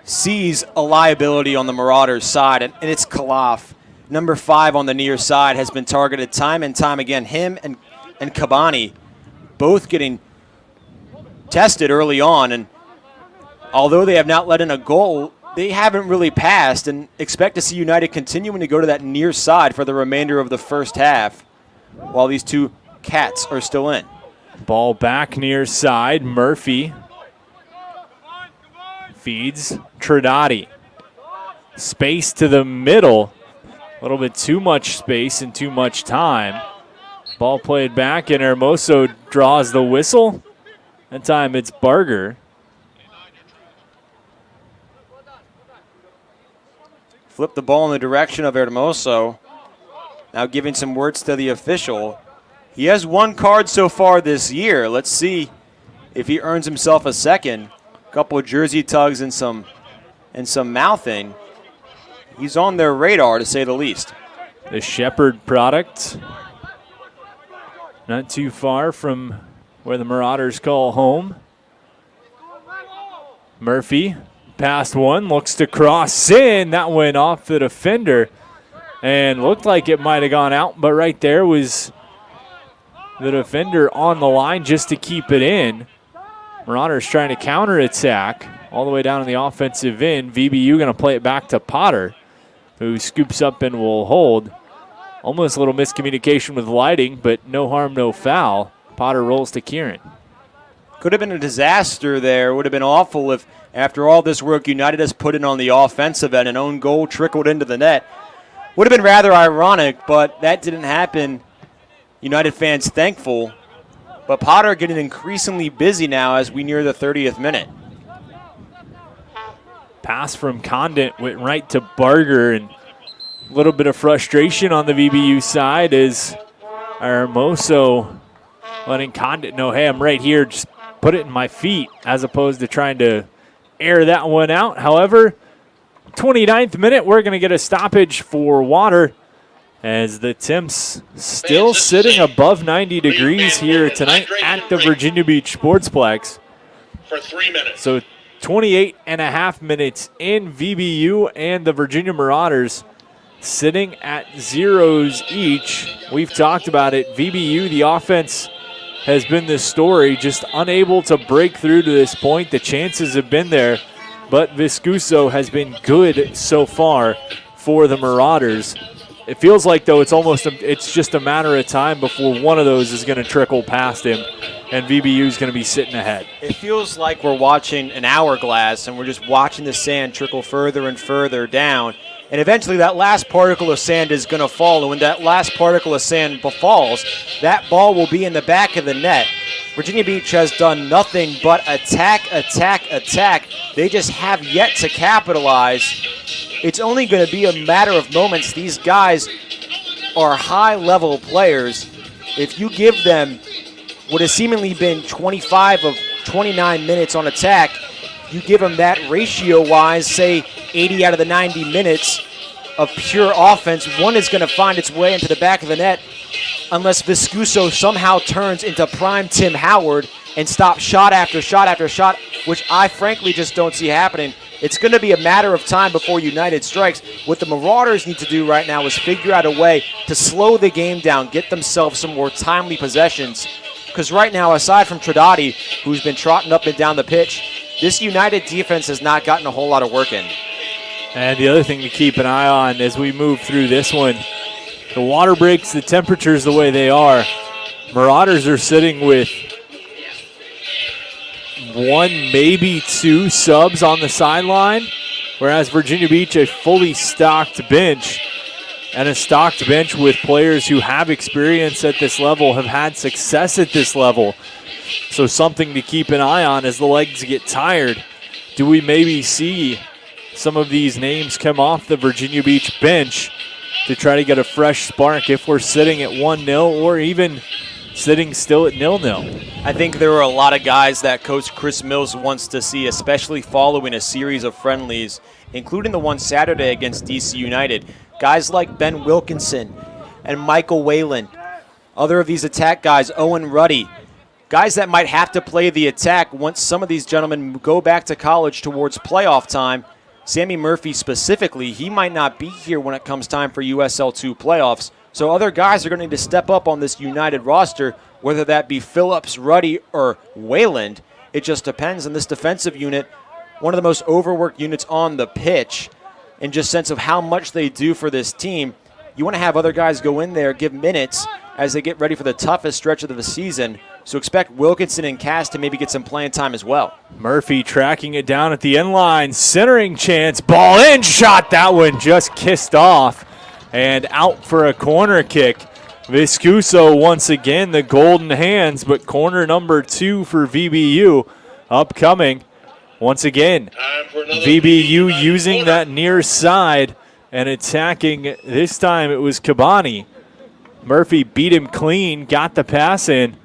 sees a liability on the Marauders' side, and it's Kalof. Number 5 on the near side has been targeted time and time again. Him and Kabani both getting tested early on, and although they have not let in a goal, they haven't really passed, and expect to see United continuing to go to that near side for the remainder of the first half while these two cats are still in. Ball back near side. Murphy feeds Triotti. Space to the middle. A little bit too much space and too much time. Ball played back, and Hermoso draws the whistle. That time it's Barger. Flip the ball in the direction of Hermoso. Now giving some words to the official. He has 1 card so far this year. Let's see if he earns himself a second. A couple of jersey tugs and some mouthing. He's on their radar, to say the least. The Shepherd product. Not too far from where the Marauders call home. Murphy, past one, looks to cross in. That went off the defender and looked like it might have gone out, but right there was the defender on the line just to keep it in. Marauders trying to counterattack all the way down in the offensive end. VBU going to play it back to Potter, who scoops up and will hold. Almost a little miscommunication with lighting, but no harm, no foul. Potter rolls to Kieran. Could have been a disaster there. Would have been awful if, after all this work United has put in on the offensive end, an own goal trickled into the net. Would have been rather ironic, but that didn't happen. United fans thankful. But Potter getting increasingly busy now as we near the 30th minute. Pass from Condit went right to Barger, and a little bit of frustration on the VBU side as Hermoso letting Condit know, hey, I'm right here, just put it in my feet, as opposed to trying to air that one out. However, 29th minute, we're going to get a stoppage for water as the temps still sitting above 90 degrees here tonight at the Virginia Beach Sportsplex. for 3 minutes. So 28 and a half minutes in. VBU and the Virginia Marauders sitting at zeros each. We've talked about it. VBU, the offense has been the story, just unable to break through to this point. The chances have been there, but Viscuso has been good so far for the Marauders. It feels like, though, it's just a matter of time before one of those is going to trickle past him, and VBU is going to be sitting ahead. It feels like we're watching an hourglass, and we're just watching the sand trickle further and further down. And eventually that last particle of sand is going to fall. And when that last particle of sand falls, that ball will be in the back of the net. Virginia Beach has done nothing but attack, attack, attack. They just have yet to capitalize. It's only going to be a matter of moments. These guys are high-level players. If you give them what has seemingly been 25 of 29 minutes on attack, you give them that ratio-wise, say 80 out of the 90 minutes of pure offense, one is going to find its way into the back of the net unless Viscuso somehow turns into prime Tim Howard and stops shot after shot after shot, which I frankly just don't see happening. It's going to be a matter of time before United strikes. What the Marauders need to do right now is figure out a way to slow the game down, get themselves some more timely possessions. Because right now, aside from Trinidadi, who's been trotting up and down the pitch, this United defense has not gotten a whole lot of work in. And the other thing to keep an eye on as we move through this one, the water breaks, the temperatures the way they are. Marauders are sitting with one, maybe two subs on the sideline, whereas Virginia Beach, a fully stocked bench, and a stocked bench with players who have experience at this level, have had success at this level. So something to keep an eye on as the legs get tired. Do we maybe see some of these names come off the Virginia Beach bench to try to get a fresh spark if we're sitting at 1-0 or even sitting still at 0-0? I think there are a lot of guys that Coach Chris Mills wants to see, especially following a series of friendlies, including the one Saturday against DC United. Guys like Ben Wilkinson and Michael Whalen, other of these attack guys, Owen Ruddy, guys that might have to play the attack once some of these gentlemen go back to college towards playoff time. Sammy Murphy specifically, he might not be here when it comes time for USL2 playoffs. So other guys are going to need to step up on this United roster, whether that be Phillips, Ruddy, or Wayland. It just depends on this defensive unit, one of the most overworked units on the pitch, and just sense of how much they do for this team. You want to have other guys go in there, give minutes as they get ready for the toughest stretch of the season. So expect Wilkinson and Cass to maybe get some playing time as well. Murphy tracking it down at the end line, centering chance, ball in, shot. That one just kissed off and out for a corner kick. Viscuso once again, the golden hands, but corner number 2 for VBU upcoming. Once again, VBU using that near side and attacking. This time it was Cabani. Murphy beat him clean, got the pass in,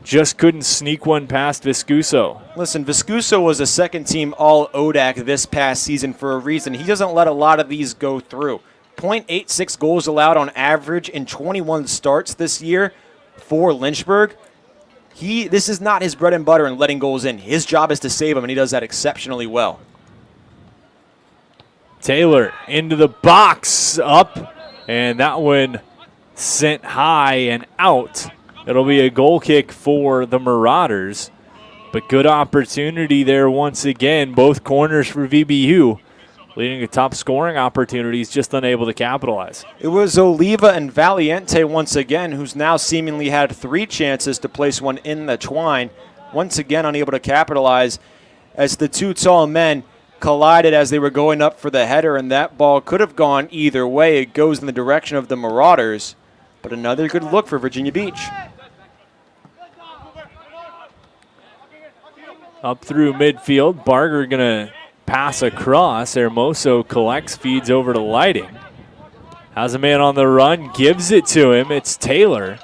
just couldn't sneak one past Viscuso. Listen, Viscuso was a second-team All-ODAC this past season for a reason. He doesn't let a lot of these go through. 0.86 goals allowed on average in 21 starts this year for Lynchburg. This is not his bread and butter in letting goals in. His job is to save them, and he does that exceptionally well. Taylor into the box, up, and that one sent high and out. It'll be a goal kick for the Marauders, but good opportunity there once again. Both corners for VBU, leading to top scoring opportunities, just unable to capitalize. It was Oliva and Valiente once again, who's now seemingly had 3 chances to place one in the twine. Once again unable to capitalize as the two tall men collided as they were going up for the header, and that ball could have gone either way. It goes in the direction of the Marauders, but another good look for Virginia Beach. Up through midfield, Barger going to pass across. Hermoso collects, feeds over to Lighting. Has a man on the run, gives it to him. It's Taylor.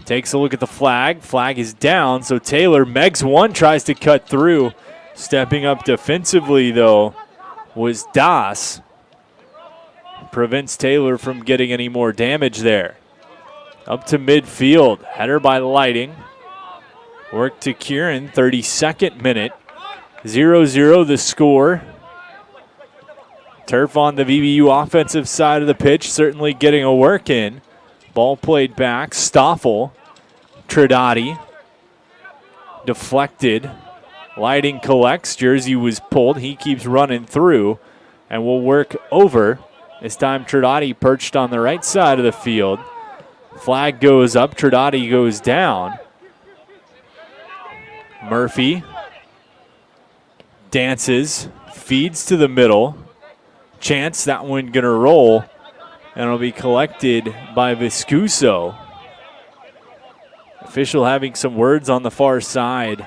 Takes a look at the flag. Flag is down, so Taylor, Megs one, tries to cut through. Stepping up defensively, though, was Das. Prevents Taylor from getting any more damage there. Up to midfield. Header by Lighting. Work to Kieran, 32nd minute. 0-0 the score. Turf on the VBU offensive side of the pitch, certainly getting a work in. Ball played back. Stoffel. Tridati. Deflected. Lighting collects. Jersey was pulled. He keeps running through and will work over. This time Tridati perched on the right side of the field. Flag goes up. Tridati goes down. Murphy dances. Feeds to the middle. Chance, that one going to roll. And it'll be collected by Viscuso. Official having some words on the far side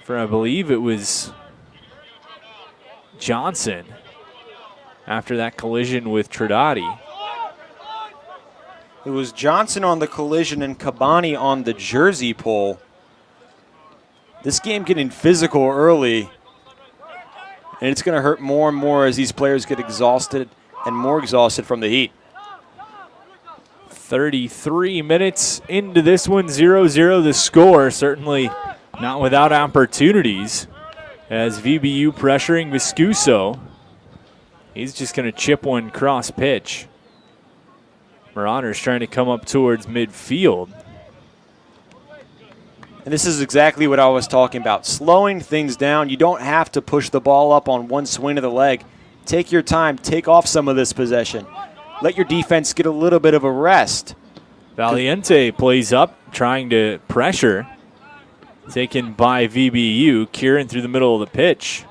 for, I believe it was Johnson after that collision with Tridati. It was Johnson on the collision and Cabani on the jersey pull. This game getting physical early, and it's going to hurt more and more as these players get exhausted and more exhausted from the heat. 33 minutes into this one, 0-0 the score. Certainly not without opportunities as VBU pressuring Viscuso. He's just going to chip one cross pitch. Marauders trying to come up towards midfield. And this is exactly what I was talking about. Slowing things down. You don't have to push the ball up on one swing of the leg. Take your time. Take off some of this possession. Let your defense get a little bit of a rest. Valiente plays up, trying to pressure. Taken by VBU. Kieran through the middle of the pitch.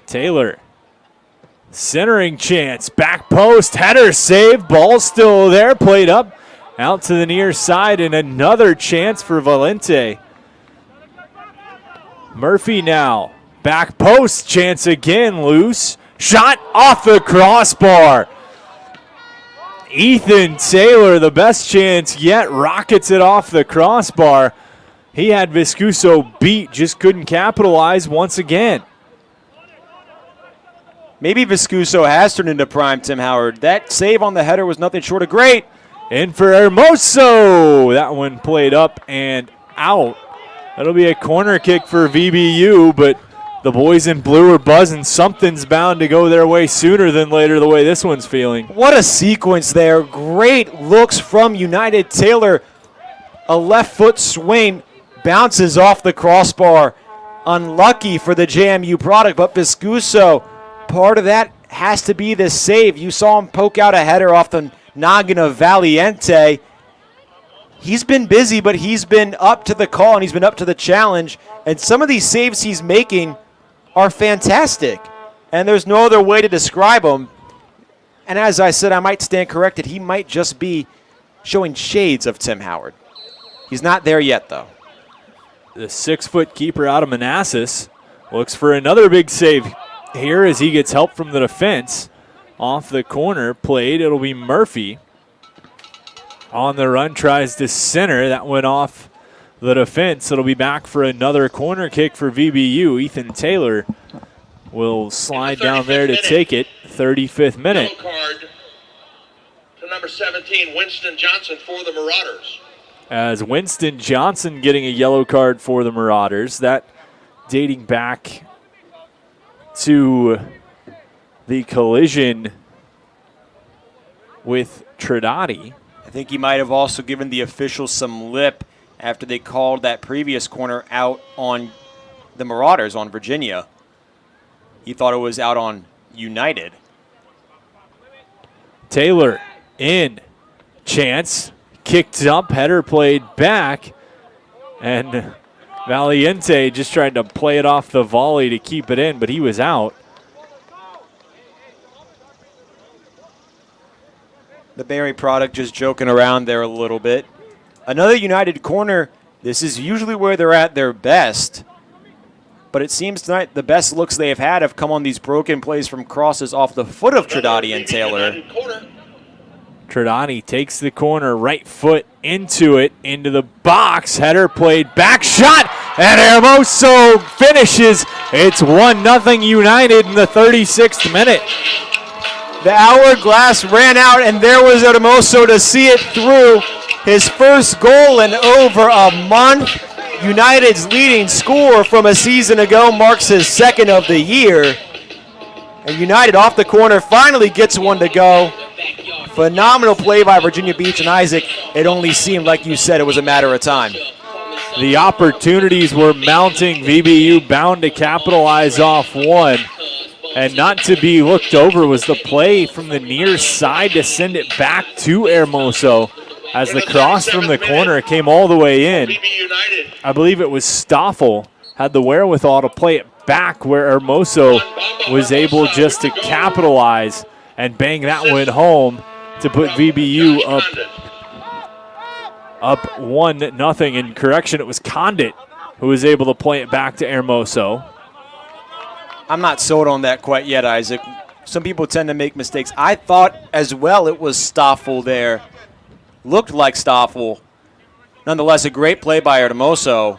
Taylor. Centering chance. Back post. Header save. Ball still there. Played up. Out to the near side. And another chance for Valente. Murphy now. Back post. Chance again. Loose. Shot off the crossbar. Ethan Taylor, the best chance yet, rockets it off the crossbar. He had Viscuso beat, just couldn't capitalize once again. Maybe Viscuso has turned into prime Tim Howard. That save on the header was nothing short of great. In for Hermoso. That one played up and out. That'll be a corner kick for VBU, but the boys in blue are buzzing. Something's bound to go their way sooner than later the way this one's feeling. What a sequence there. Great looks from United. Taylor, a left foot swing, bounces off the crossbar. Unlucky for the JMU product, but Viscuso, part of that has to be the save. You saw him poke out a header off the noggin of Valiente. He's been busy, but he's been up to the call and he's been up to the challenge. And some of these saves he's making are fantastic. And there's no other way to describe them. And as I said, I might stand corrected. He might just be showing shades of Tim Howard. He's not there yet, though. The 6-foot keeper out of Manassas looks for another big save here as he gets help from the defense. Off the corner, played. It'll be Murphy. On the run, tries to center. That went off the defense. It'll be back for another corner kick for VBU. Ethan Taylor will slide down there to take it. 35th minute. Yellow card to number 17, Winston Johnson for the Marauders. As Winston Johnson getting a yellow card for the Marauders. That dating back to the collision with Tridati. I think he might have also given the officials some lip after they called that previous corner out on the Marauders on Virginia. He thought it was out on United. Taylor in. Chance. Kicked up. Header played back. And Valiente just tried to play it off the volley to keep it in, but he was out. The Barry product just joking around there a little bit. Another United corner. This is usually where they're at their best. But it seems tonight the best looks they have had have come on these broken plays from crosses off the foot of Tridati and Taylor. Tridati takes the corner, right foot into it, into the box. Header played back, shot, and Hermoso finishes. It's 1-0 United in the 36th minute. The hourglass ran out, and there was Hermoso to see it through. His first goal in over a month. United's leading scorer from a season ago marks his second of the year. And United off the corner finally gets one to go. Phenomenal play by Virginia Beach and Isaac. It only seemed, like you said, it was a matter of time. The opportunities were mounting. VBU bound to capitalize off one. And not to be looked over was the play from the near side to send it back to Hermoso as the cross from the corner came all the way in. I believe it was Stoffel had the wherewithal to play it back where Hermoso was able just to capitalize and bang that one home to put VBU up 1-0. In correction, it was Condit who was able to play it back to Hermoso. I'm not sold on that quite yet, Isaac. Some people tend to make mistakes. I thought as well it was Stoffel there. Looked like Stoffel. Nonetheless, a great play by Hermoso.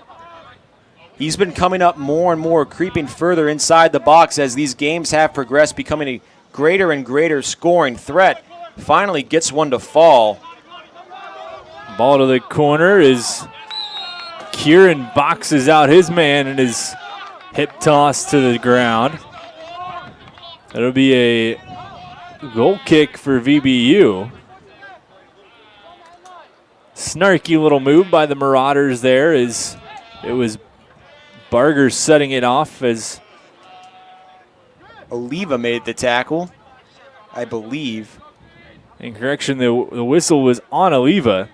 He's been coming up more and more, creeping further inside the box as these games have progressed, becoming a greater and greater scoring threat. Finally gets one to fall. Ball to the corner is Kieran boxes out his man and is hip toss to the ground. That'll be a goal kick for VBU. Snarky little move by the Marauders there as it was Barger setting it off as Oliva made the tackle, I believe. In correction, the whistle was on Oliva.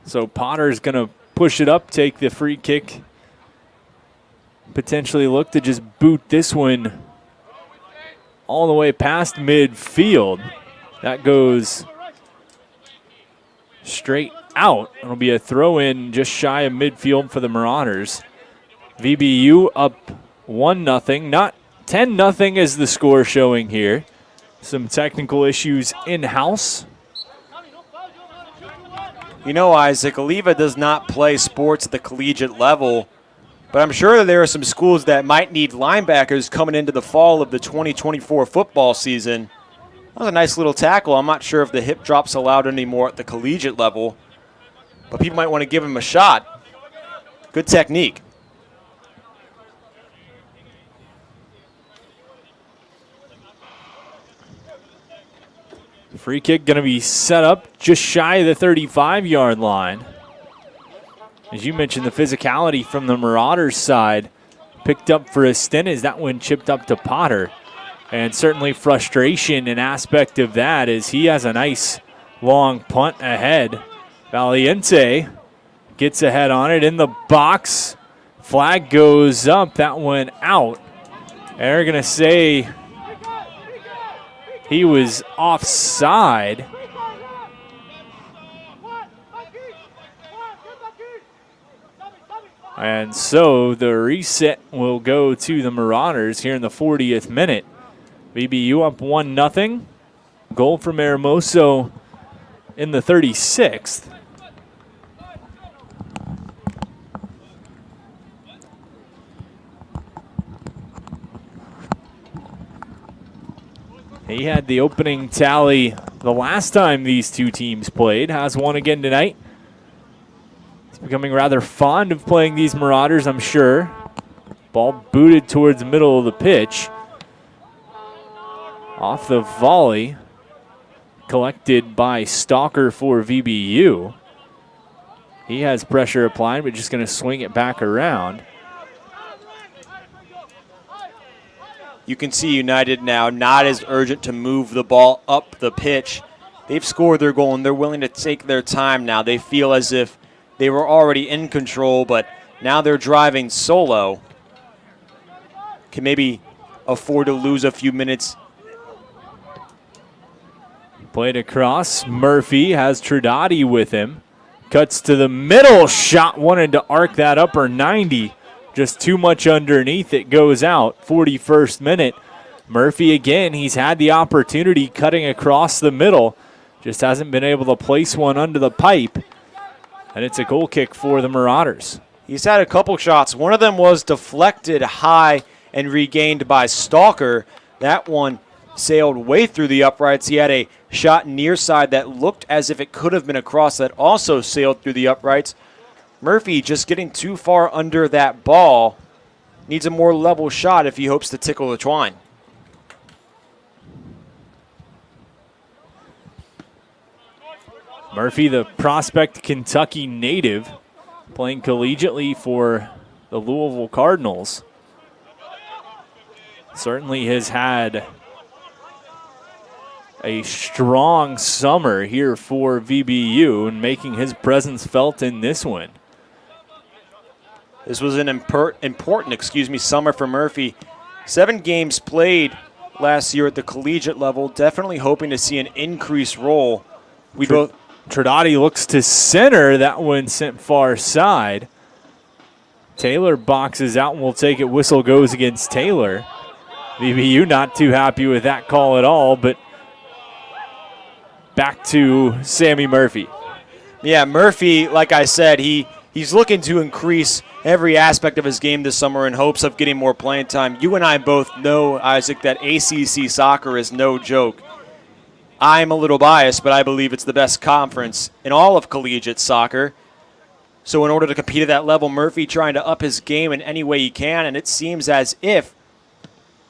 So Potter's going to push it up, take the free kick. Potentially look to just boot this one all the way past midfield. That goes straight out. It'll be a throw-in just shy of midfield for the Marauders. VBU up 1-0, not 10-0 as the score showing here. Some technical issues in-house. You know, Isaac, Oliva does not play sports at the collegiate level, but I'm sure that there are some schools that might need linebackers coming into the fall of the 2024 football season. That was a nice little tackle. I'm not sure if the hip drop's allowed anymore at the collegiate level, but people might want to give him a shot. Good technique. Free kick going to be set up just shy of the 35-yard line. As you mentioned, the physicality from the Marauders side picked up for a stint as that one chipped up to Potter. And certainly frustration an aspect of that as he has a nice long punt ahead. Valiente gets ahead on it in the box. Flag goes up, that one out. And they're going to say he was offside. And so the reset will go to the Marauders here in the 40th minute. VBU up 1-0. Goal from Hermoso in the 36th. He had the opening tally the last time these two teams played. Has one again tonight. He's becoming rather fond of playing these Marauders, I'm sure. Ball booted towards the middle of the pitch. Off the volley. Collected by Stalker for VBU. He has pressure applied, but just going to swing it back around. You can see United now not as urgent to move the ball up the pitch. They've scored their goal, and they're willing to take their time now. They feel as if they were already in control, but now they're driving solo. Can maybe afford to lose a few minutes. Played across. Murphy has Trinidadi with him. Cuts to the middle. Shot wanted to arc that upper 90. Just too much underneath. It goes out. 41st minute. Murphy again. He's had the opportunity cutting across the middle. Just hasn't been able to place one under the pipe. And it's a goal kick for the Marauders. He's had a couple shots. One of them was deflected high and regained by Stalker. That one sailed way through the uprights. He had a shot near side that looked as if it could have been a cross that also sailed through the uprights. Murphy just getting too far under that ball. Needs a more level shot if he hopes to tickle the twine. Murphy, the Prospect, Kentucky native, playing collegiately for the Louisville Cardinals. Certainly has had a strong summer here for VBU and making his presence felt in this one. This was an important summer for Murphy. 7 games played last year at the collegiate level. Definitely hoping to see an increased role. Tridati looks to center. That one sent far side. Taylor boxes out and will take it. Whistle goes against Taylor. VBU not too happy with that call at all, but back to Sammy Murphy. Yeah, Murphy, like I said, he's looking to increase every aspect of his game this summer in hopes of getting more playing time. You and I both know, Isaac, that ACC soccer is no joke. I'm a little biased, but I believe it's the best conference in all of collegiate soccer. So in order to compete at that level, Murphy trying to up his game in any way he can, and it seems as if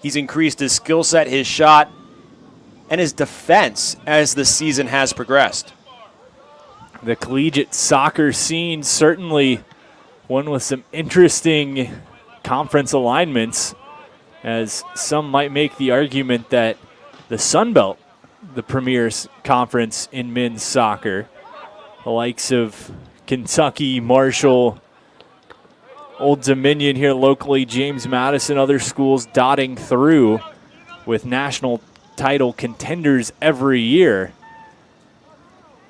he's increased his skill set, his shot, and his defense as the season has progressed. The collegiate soccer scene, certainly one with some interesting conference alignments, as some might make the argument that the Sun Belt, the premier conference in men's soccer, the likes of Kentucky, Marshall, Old Dominion here locally, James Madison, other schools dotting through with national title contenders every year.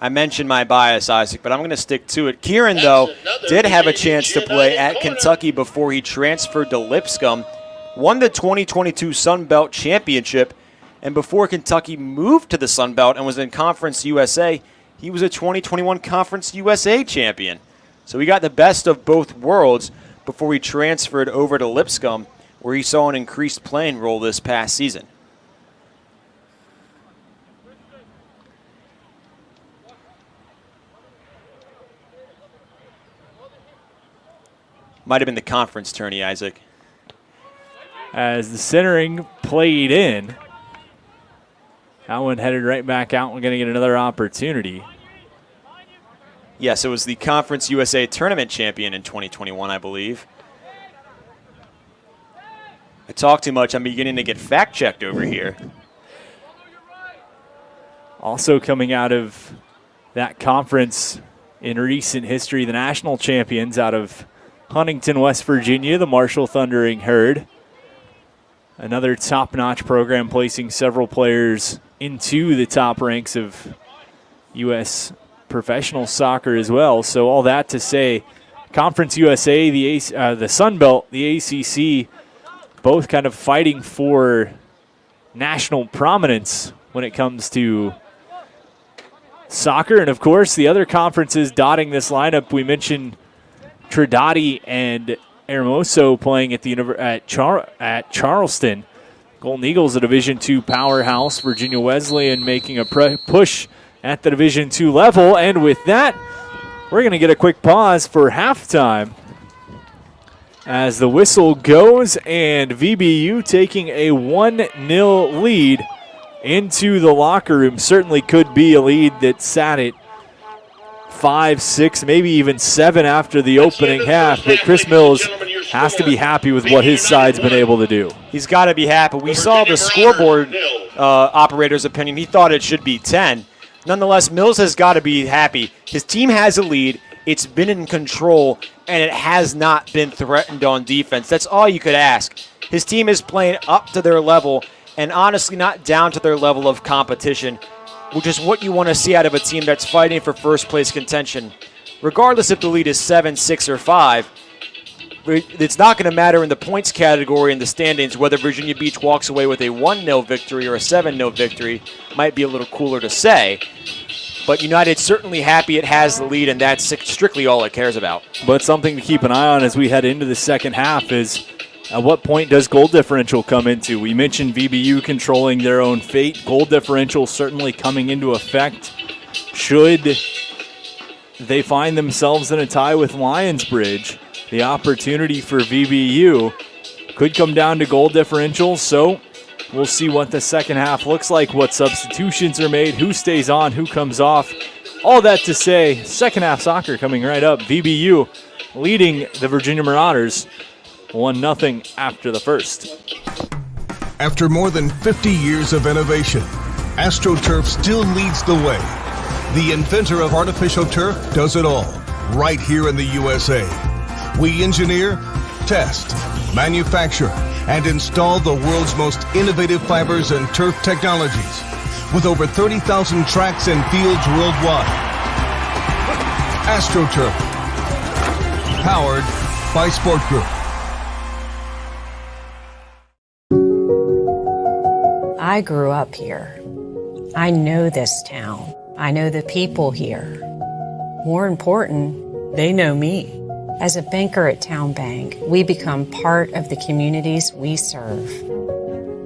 I mentioned my bias, Isaac, but I'm going to stick to it. Kieran, though, did have a chance to play at Kentucky before he transferred to Lipscomb, won the 2022 Sun Belt Championship, and before Kentucky moved to the Sun Belt and was in Conference USA, he was a 2021 Conference USA champion. So he got the best of both worlds before he transferred over to Lipscomb, where he saw an increased playing role this past season. Might have been the conference tourney, Isaac. As the centering played in, that one headed right back out. We're going to get another opportunity. Yes, it was the Conference USA Tournament champion in 2021, I believe. I talk too much. I'm beginning to get fact-checked over here. Also coming out of that conference in recent history, the national champions out of Huntington, West Virginia, the Marshall Thundering Herd. Another top-notch program placing several players into the top ranks of U.S. professional soccer as well. So all that to say, Conference USA, the Sun Belt, the ACC, both kind of fighting for national prominence when it comes to soccer. And, of course, the other conferences dotting this lineup, we mentioned Tridati and Hermoso playing at Charleston. Golden Eagles, a Division II powerhouse. Virginia Wesleyan making a push at the Division II level. And with that, we're going to get a quick pause for halftime as the whistle goes and VBU taking a 1-0 lead into the locker room. Certainly could be a lead that sat at 5, 6, maybe even 7 after the opening half. But Chris Mills has to be happy with what his side's been able to do. He's got to be happy. We saw the scoreboard operator's opinion. He thought it should be 10. Nonetheless, Mills has got to be happy. His team has a lead. It's been in control, and it has not been threatened on defense. That's all you could ask. His team is playing up to their level and honestly not down to their level of competition, which is what you want to see out of a team that's fighting for first-place contention. Regardless if the lead is 7, 6, or 5, it's not going to matter in the points category in the standings whether Virginia Beach walks away with a 1-0 victory or a 7-0 victory. Might be a little cooler to say. But United's certainly happy it has the lead, and that's strictly all it cares about. But something to keep an eye on as we head into the second half is At what point does goal differential come into? We mentioned VBU controlling their own fate. Goal differential certainly coming into effect. Should they find themselves in a tie with Lionsbridge, the opportunity for VBU could come down to goal differential. So we'll see what the second half looks like, what substitutions are made, who stays on, who comes off. All that to say, second half soccer coming right up. VBU leading the Virginia Marauders 1-0 after the first. After more than 50 years of innovation, AstroTurf still leads the way. The inventor of artificial turf does it all, right here in the USA. We engineer, test, manufacture, and install the world's most innovative fibers and turf technologies, with over 30,000 tracks and fields worldwide. AstroTurf, powered by Sport Group. I grew up here. I know this town. I know the people here. More important, they know me. As a banker at Town Bank, we become part of the communities we serve.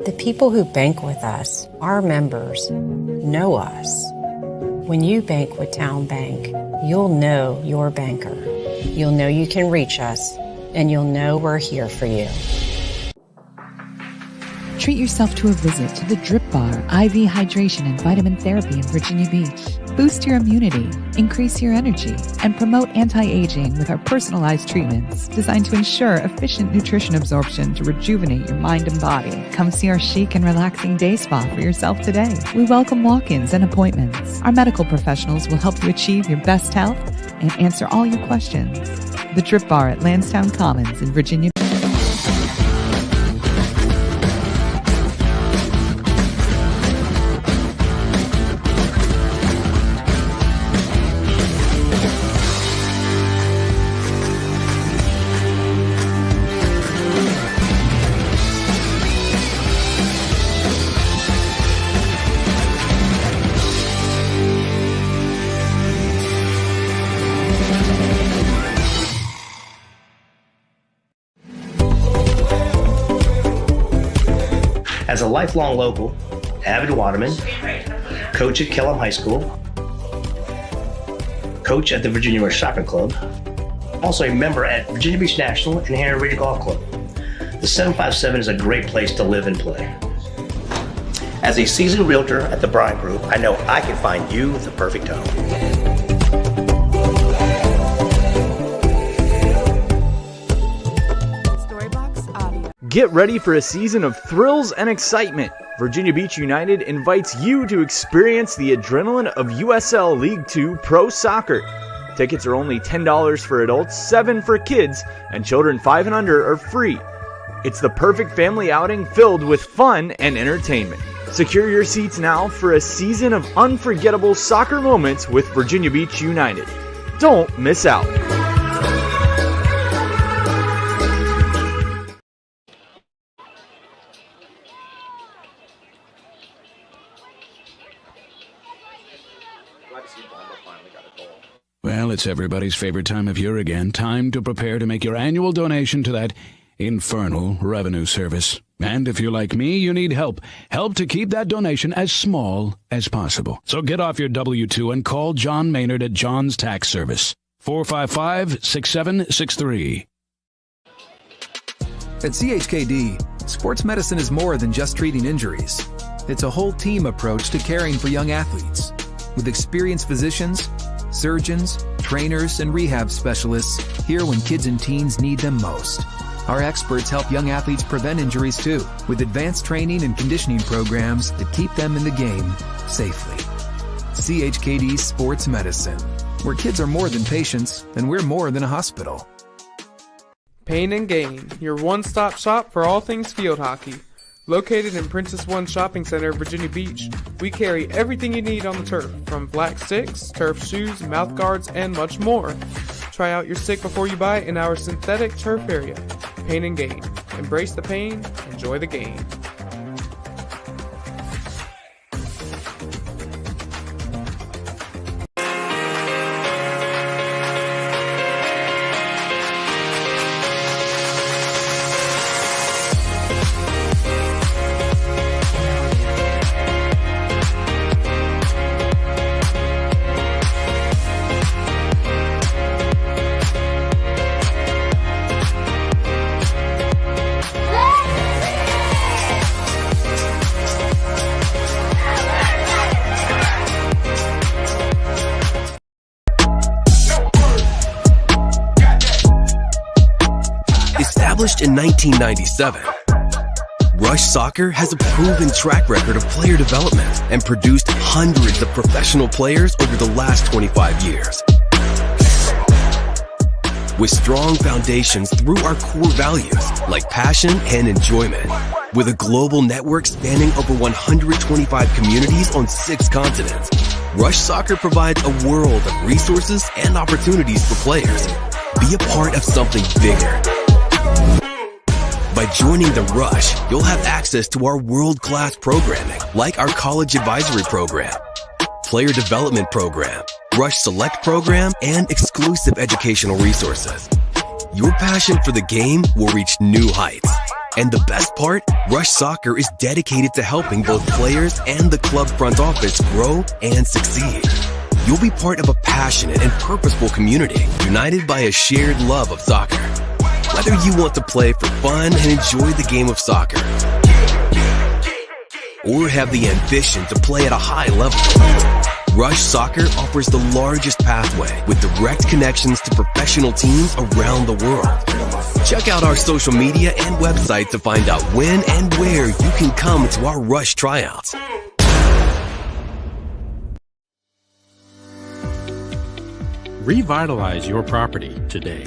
The people who bank with us, our members, know us. When you bank with Town Bank, you'll know your banker. You'll know you can reach us, and you'll know we're here for you. Treat yourself to a visit to the Drip Bar IV Hydration and Vitamin Therapy in Virginia Beach. Boost your immunity, increase your energy, and promote anti-aging with our personalized treatments designed to ensure efficient nutrition absorption to rejuvenate your mind and body. Come see our chic and relaxing day spa for yourself today. We welcome walk-ins and appointments. Our medical professionals will help you achieve your best health and answer all your questions. The Drip Bar at Lansdowne Commons in Virginia. As a lifelong local, avid waterman, coach at Kellam High School, coach at the Virginia Rush Soccer Club, also a member at Virginia Beach National and Henry Reed Golf Club. The 757 is a great place to live and play. As a seasoned realtor at the Bryant Group, I know I can find you the perfect home. Get ready for a season of thrills and excitement. Virginia Beach United invites you to experience the adrenaline of USL League 2 Pro Soccer. Tickets are only $10 for adults, $7 for kids, and children 5 and under are free. It's the perfect family outing filled with fun and entertainment. Secure your seats now for a season of unforgettable soccer moments with Virginia Beach United. Don't miss out. Well, it's everybody's favorite time of year again. Time to prepare to make your annual donation to that infernal revenue service. And if you're like me, you need help. Help to keep that donation as small as possible. So get off your W-2 and call John Maynard at John's Tax Service. 455-6763. At CHKD, sports medicine is more than just treating injuries. It's a whole team approach to caring for young athletes. With experienced physicians, surgeons, trainers, and rehab specialists here when kids and teens need them most. Our experts help young athletes prevent injuries too, with advanced training and conditioning programs that keep them in the game safely. CHKD Sports Medicine, where kids are more than patients and we're more than a hospital. Pain and Gain, your one-stop shop for all things field hockey. Located in Princess One Shopping Center, Virginia Beach, we carry everything you need on the turf, from black sticks, turf shoes, mouth guards, and much more. Try out your stick before you buy in our synthetic turf area. Pain and Gain. Embrace the pain, enjoy the game. Established in 1997, Rush Soccer has a proven track record of player development and produced hundreds of professional players over the last 25 years. With strong foundations through our core values like passion and enjoyment. With a global network spanning over 125 communities on 6 continents, Rush Soccer provides a world of resources and opportunities for players. Be a part of something bigger. By joining the Rush, you'll have access to our world-class programming like our college advisory program, player development program, Rush Select program, and exclusive educational resources. Your passion for the game will reach new heights. And the best part, Rush Soccer is dedicated to helping both players and the club front office grow and succeed. You'll be part of a passionate and purposeful community united by a shared love of soccer. Whether you want to play for fun and enjoy the game of soccer, or have the ambition to play at a high level, Rush Soccer offers the largest pathway with direct connections to professional teams around the world. Check out our social media and website to find out when and where you can come to our Rush tryouts. Revitalize your property today.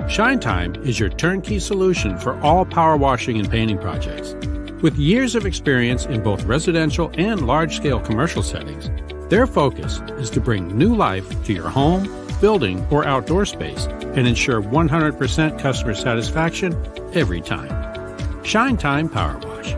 Shine Time is your turnkey solution for all power washing and painting projects. With years of experience in both residential and large-scale commercial settings, their focus is to bring new life to your home, building, or outdoor space and ensure 100% customer satisfaction every time. Shine Time Power Wash.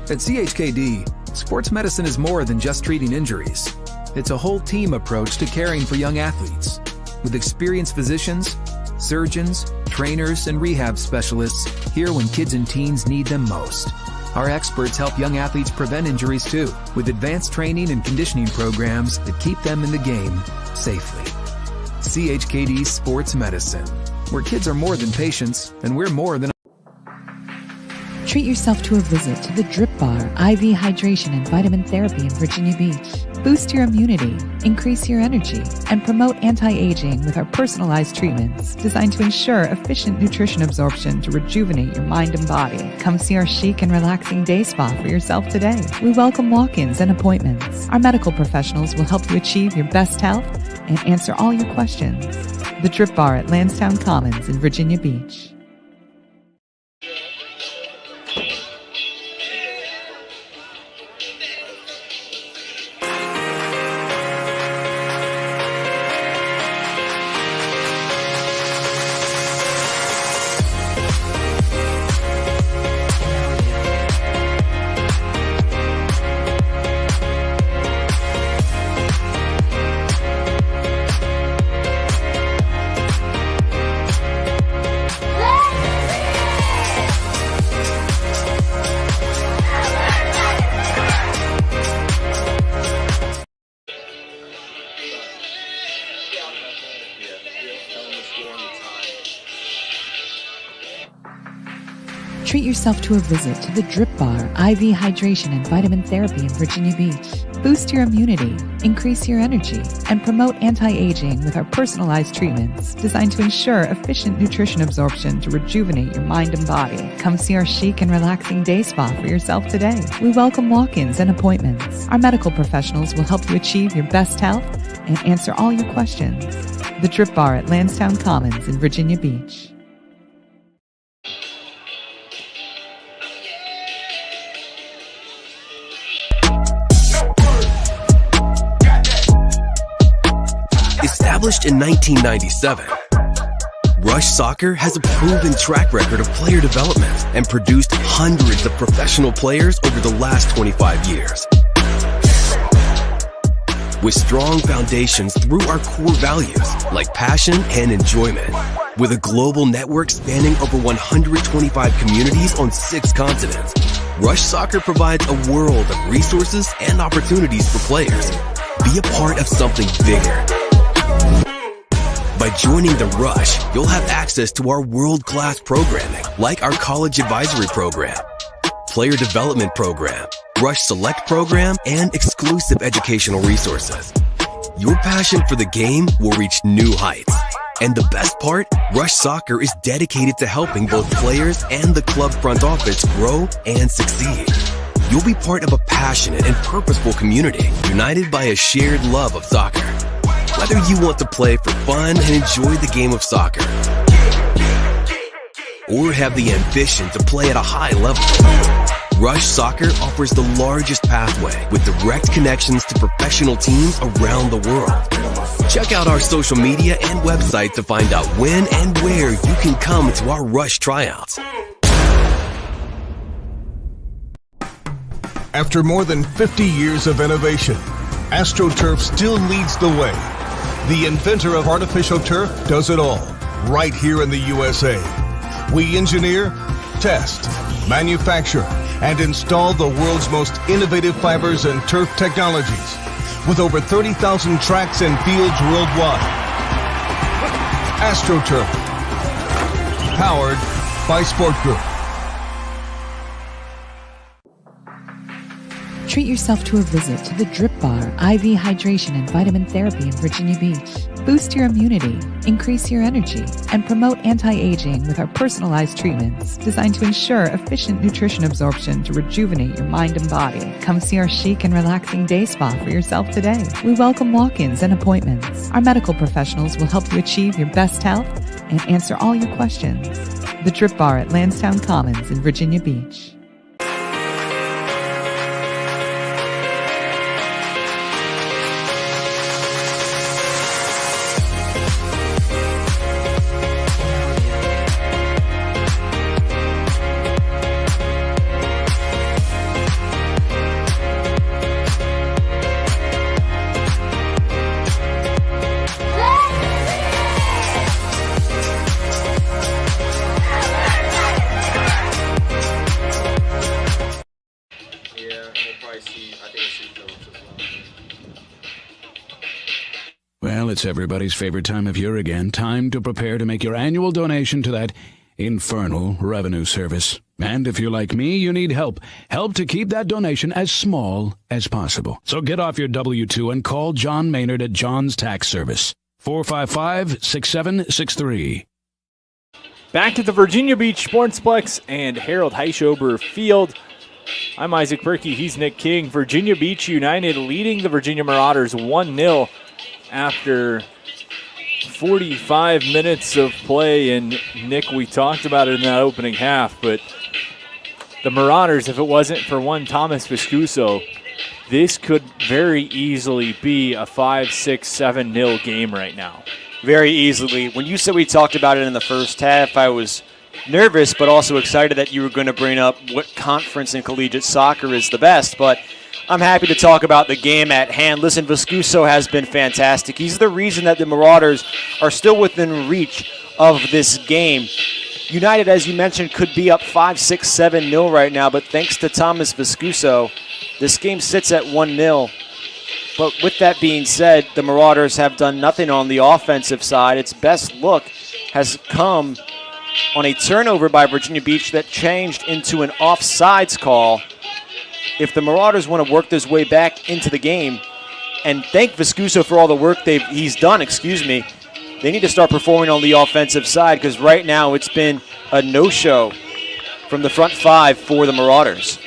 At CHKD, sports medicine is more than just treating injuries. It's a whole team approach to caring for young athletes. With experienced physicians, surgeons, trainers, and rehab specialists here when kids and teens need them most. Our experts help young athletes prevent injuries too, with advanced training and conditioning programs that keep them in the game safely. CHKD Sports Medicine, where kids are more than patients, and we're more than... Treat yourself to a visit to the Drip Bar IV Hydration and Vitamin Therapy in Virginia Beach. Boost your immunity, increase your energy, and promote anti-aging with our personalized treatments designed to ensure efficient nutrition absorption to rejuvenate your mind and body. Come see our chic and relaxing day spa for yourself today. We welcome walk-ins and appointments. Our medical professionals will help you achieve your best health and answer all your questions. The Drip Bar at Lansdowne Commons in Virginia Beach. Treat yourself to a visit to the Drip Bar IV Hydration and Vitamin Therapy in Virginia Beach. Boost your immunity, increase your energy, and promote anti-aging with our personalized treatments designed to ensure efficient nutrition absorption to rejuvenate your mind and body. Come see our chic and relaxing day spa for yourself today. We welcome walk-ins and appointments. Our medical professionals will help you achieve your best health and answer all your questions. The Drip Bar at Lansdowne Commons in Virginia Beach. Established in 1997, Rush Soccer has a proven track record of player development and produced hundreds of professional players over the last 25 years. With strong foundations through our core values like passion and enjoyment. With a global network spanning over 125 communities on 6 continents, Rush Soccer provides a world of resources and opportunities for players. Be a part of something bigger. By joining the Rush, you'll have access to our world-class programming like our college advisory program, player development program, Rush Select program, and exclusive educational resources. Your passion for the game will reach new heights. And the best part? Rush Soccer is dedicated to helping both players and the club front office grow and succeed. You'll be part of a passionate and purposeful community, united by a shared love of soccer. Whether you want to play for fun and enjoy the game of soccer, or have the ambition to play at a high level, Rush Soccer offers the largest pathway with direct connections to professional teams around the world. Check out our social media and website to find out when and where you can come to our Rush tryouts. After more than 50 years of innovation, AstroTurf still leads the way. The inventor of artificial turf does it all, right here in the USA. We engineer, test, manufacture, and install the world's most innovative fibers and turf technologies, with over 30,000 tracks and fields worldwide. AstroTurf, powered by Sport Group. Treat yourself to a visit to the Drip Bar IV Hydration and Vitamin Therapy in Virginia Beach. Boost your immunity, increase your energy, and promote anti-aging with our personalized treatments designed to ensure efficient nutrition absorption to rejuvenate your mind and body. Come see our chic and relaxing day spa for yourself today. We welcome walk-ins and appointments. Our medical professionals will help you achieve your best health and answer all your questions. The Drip Bar at Lansdowne Commons in Virginia Beach. Well, it's everybody's favorite time of year again. Time to prepare to make your annual donation to that infernal revenue service. And if you're like me, you need help. Help to keep that donation as small as possible. So get off your W-2 and call John Maynard at John's Tax Service. 455-6763. Back at the Virginia Beach Sportsplex and Harold Heischober Field. I'm Isaac Berkey. He's Nick King. Virginia Beach United leading the Virginia Marauders 1-0 after 45 minutes of play. And Nick, we talked about it in that opening half, but the Marauders, if it wasn't for one Thomas Viscuso, this could very easily be a 5-6-7-0 game right now. Very easily. When you said we talked about it in the first half, I was nervous but also excited that you were going to bring up what conference in collegiate soccer is the best, but I'm happy to talk about the game at hand. Listen, Viscuso has been fantastic. He's the reason that the Marauders are still within reach of this game. United, as you mentioned, could be up 5-6-7-0 right now, but thanks to Thomas Viscuso, this game sits at 1-0. But with that being said, the Marauders have done nothing on the offensive side. Its best look has come on a turnover by Virginia Beach that changed into an offsides call. If the Marauders want to work their way back into the game and thank Viscuso for all the work he's done, they need to start performing on the offensive side, because right now it's been a no-show from the front five for the Marauders.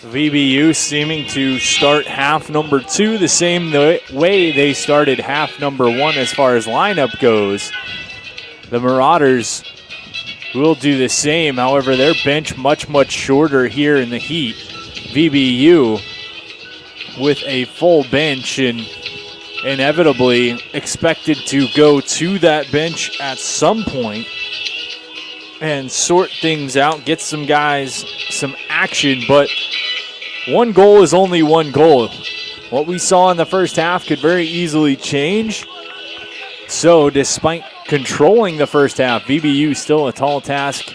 VBU seeming to start half number 2 the same way they started half number 1 as far as lineup goes. The Marauders will do the same. However, their bench much shorter here in the heat. VBU with a full bench and inevitably expected to go to that bench at some point and sort things out, get some guys some action, but one goal is only one goal. What we saw in the first half could very easily change. So despite controlling the first half, VBU still a tall task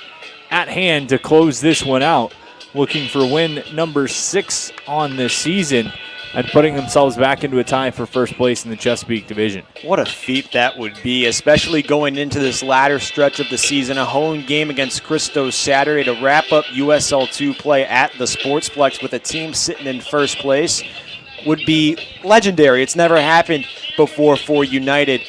at hand to close this one out, looking for win number 6 on this season and putting themselves back into a tie for first place in the Chesapeake Division. What a feat that would be, especially going into this latter stretch of the season. A home game against Cristo Saturday to wrap up USL2 play at the Sportsplex with a team sitting in first place would be legendary. It's never happened before for United.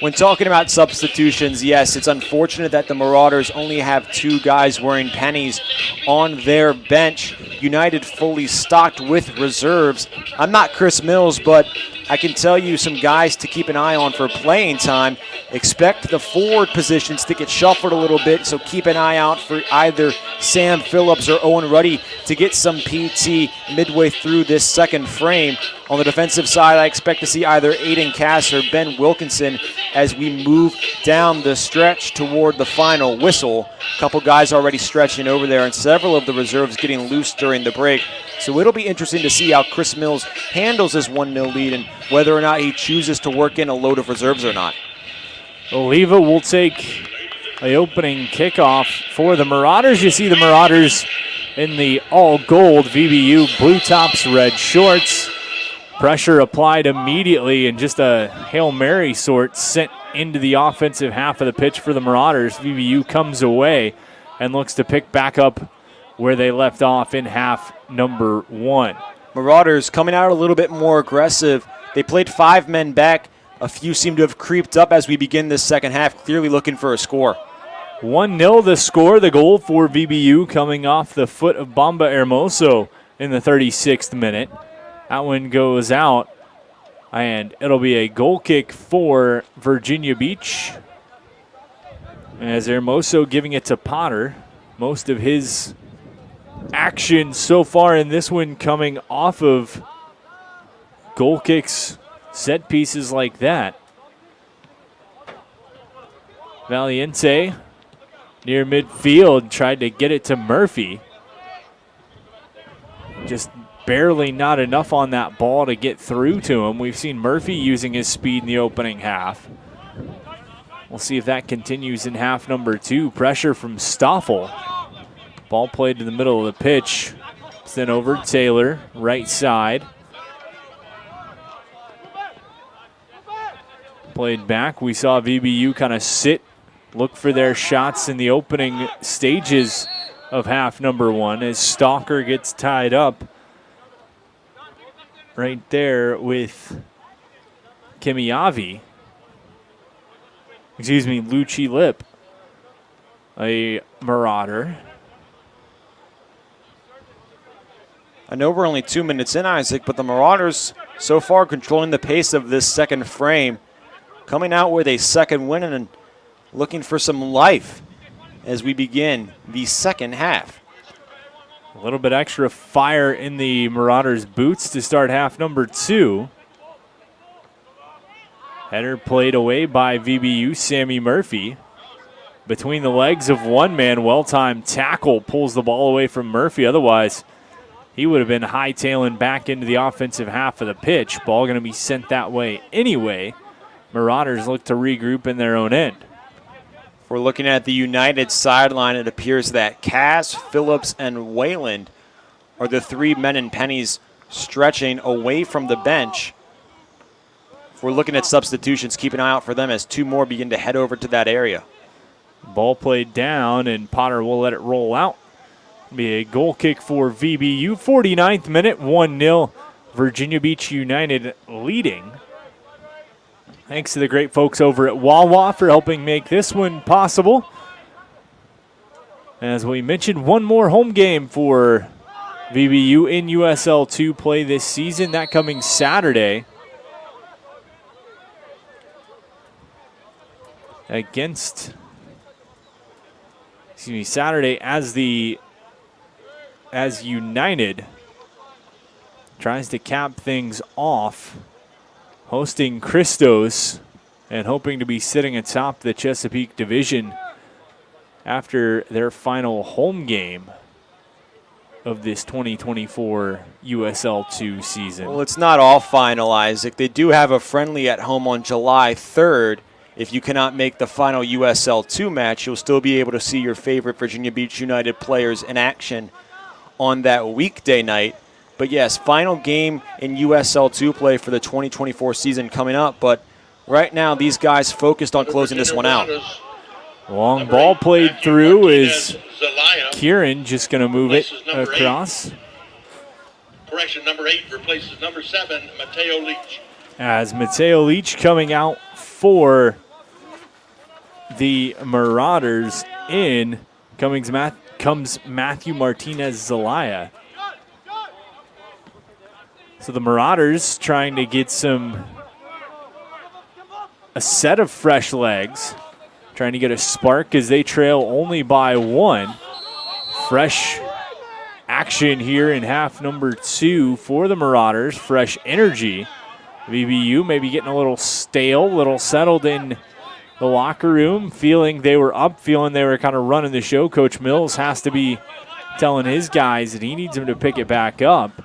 When talking about substitutions, yes, it's unfortunate that the Marauders only have 2 guys wearing pennies on their bench. United fully stocked with reserves. I'm not Chris Mills, but I can tell you some guys to keep an eye on for playing time. Expect the forward positions to get shuffled a little bit, so keep an eye out for either Sam Phillips or Owen Ruddy to get some PT midway through this second frame. On the defensive side, I expect to see either Aiden Cass or Ben Wilkinson as we move down the stretch toward the final whistle. A couple guys already stretching over there, and several of the reserves getting loose during the break. So it'll be interesting to see how Chris Mills handles his 1-0 lead and whether or not he chooses to work in a load of reserves or not. Oliva will take the opening kickoff for the Marauders. You see the Marauders in the all-gold VBU blue tops, red shorts. Pressure applied immediately and just a Hail Mary sort sent into the offensive half of the pitch for the Marauders. VBU comes away and looks to pick back up where they left off in half number 1. Marauders coming out a little bit more aggressive. They played 5 men back. A few seem to have creeped up as we begin this second half, clearly looking for a score. 1-0 the score, the goal for VBU coming off the foot of Bamba Hermoso in the 36th minute. That one goes out, and it'll be a goal kick for Virginia Beach. As Hermoso giving it to Potter. Most of his action so far in this one coming off of goal kicks, set pieces like that. Valiente near midfield tried to get it to Murphy. Just barely not enough on that ball to get through to him. We've seen Murphy using his speed in the opening half. We'll see if that continues in half number 2. Pressure from Stoffel. Ball played to the middle of the pitch. Sent over Taylor, right side. Played back. We saw VBU kind of sit, look for their shots in the opening stages of half number 1 as Stalker gets tied up right there with Kimiavi. Excuse me, Lucci Lip, a Marauder. I know we're only 2 minutes in, Isaac, but the Marauders so far controlling the pace of this second frame, coming out with a second win and looking for some life as we begin the second half. A little bit extra fire in the Marauders' boots to start half number 2. Header played away by VBU, Sammy Murphy. Between the legs of one man, well-timed tackle pulls the ball away from Murphy. Otherwise, he would have been hightailing back into the offensive half of the pitch. Ball going to be sent that way anyway. Marauders look to regroup in their own end. If we're looking at the United sideline, it appears that Cass, Phillips, and Wayland are the 3 men in pennies stretching away from the bench. If we're looking at substitutions, keep an eye out for them as 2 more begin to head over to that area. Ball played down, and Potter will let it roll out. Be a goal kick for VBU. 49th minute, 1-0. Virginia Beach United leading. Thanks to the great folks over at Wawa for helping make this one possible. As we mentioned, one more home game for VBU in USL2 play this season. That coming Saturday Saturday as United tries to cap things off, hosting Christos and hoping to be sitting atop the Chesapeake Division after their final home game of this 2024 USL2 season. Well, it's not all final, Isaac. They do have a friendly at home on July 3rd. If you cannot make the final USL2 match, you'll still be able to see your favorite Virginia Beach United players in action on that weekday night. But yes, final game in USL2 play for the 2024 season coming up. But right now, these guys focused on closing this one out. Long ball played through is Kieran just going to move it across. Correction, number 8 replaces number 7, Mateo Leach. As Mateo Leach coming out for the Marauders in comes Matthew Martinez-Zelaya. So the Marauders trying to get a set of fresh legs, trying to get a spark as they trail only by 1. Fresh action here in half number 2 for the Marauders. Fresh energy. VBU maybe getting a little stale, a little settled in the locker room, feeling they were up, feeling they were kind of running the show. Coach Mills has to be telling his guys that he needs them to pick it back up.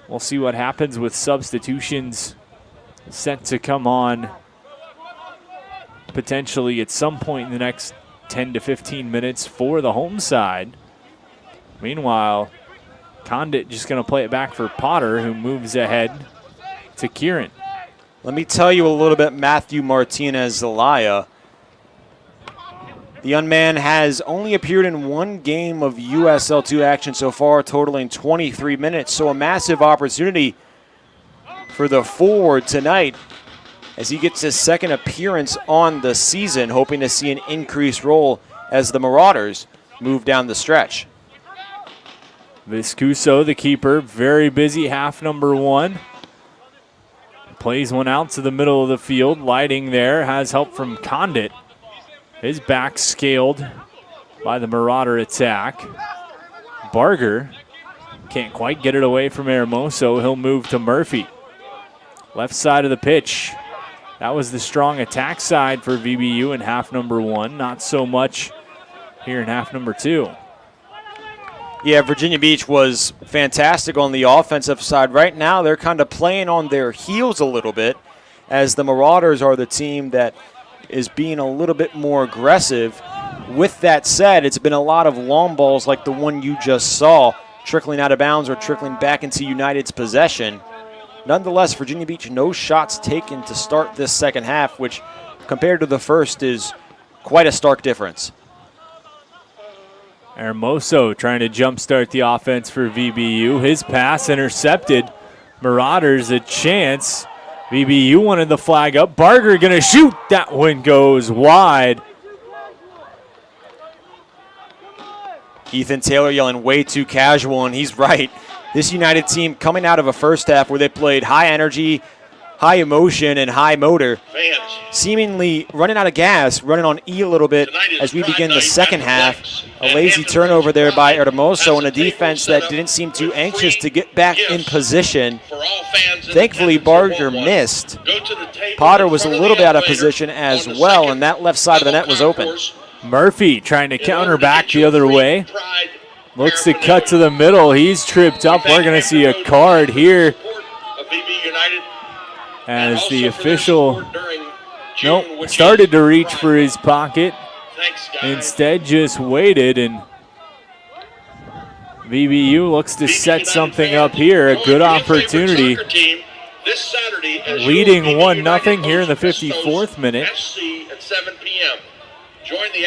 We'll see what happens with substitutions set to come on potentially at some point in the next 10 to 15 minutes for the home side. Meanwhile, Condit just going to play it back for Potter, who moves ahead to Kieran. Let me tell you a little bit, Matthew Martinez-Zelaya. The young man has only appeared in 1 game of USL2 action so far, totaling 23 minutes. So a massive opportunity for the forward tonight as he gets his second appearance on the season, hoping to see an increased role as the Marauders move down the stretch. Viscuso, the keeper, very busy half number 1. Plays one out to the middle of the field. Lighting there, has help from Condit. His back scaled by the Marauder attack. Barger can't quite get it away from Hermoso. He'll move to Murphy. Left side of the pitch. That was the strong attack side for VBU in half number 1. Not so much here in half number 2. Yeah, Virginia Beach was fantastic on the offensive side. Right now, they're kind of playing on their heels a little bit, as the Marauders are the team that is being a little bit more aggressive. With that said, it's been a lot of long balls like the one you just saw, trickling out of bounds or trickling back into United's possession. Nonetheless, Virginia Beach, no shots taken to start this second half, which compared to the first is quite a stark difference. Hermoso trying to jumpstart the offense for VBU. His pass intercepted. Marauders a chance. VBU wanted the flag up. Barger going to shoot. That one goes wide. Ethan Taylor yelling way too casual, and he's right. This United team coming out of a first half where they played high energy, high emotion, and high motor, seemingly running out of gas, running on E a little bit as we begin the second half. A lazy turnover there by Hermoso and a defense that didn't seem too anxious to get back in position. Thankfully, Barger missed. Potter was a little bit out of position as well, and that left side of the net was open. Murphy trying to counter back the other way. Looks to cut to the middle. He's tripped up. We're going to see a card here as the official started to reach for his pocket. Instead just waited, and VBU looks to set something up here. A good opportunity. Leading 1-0 here in the 54th minute.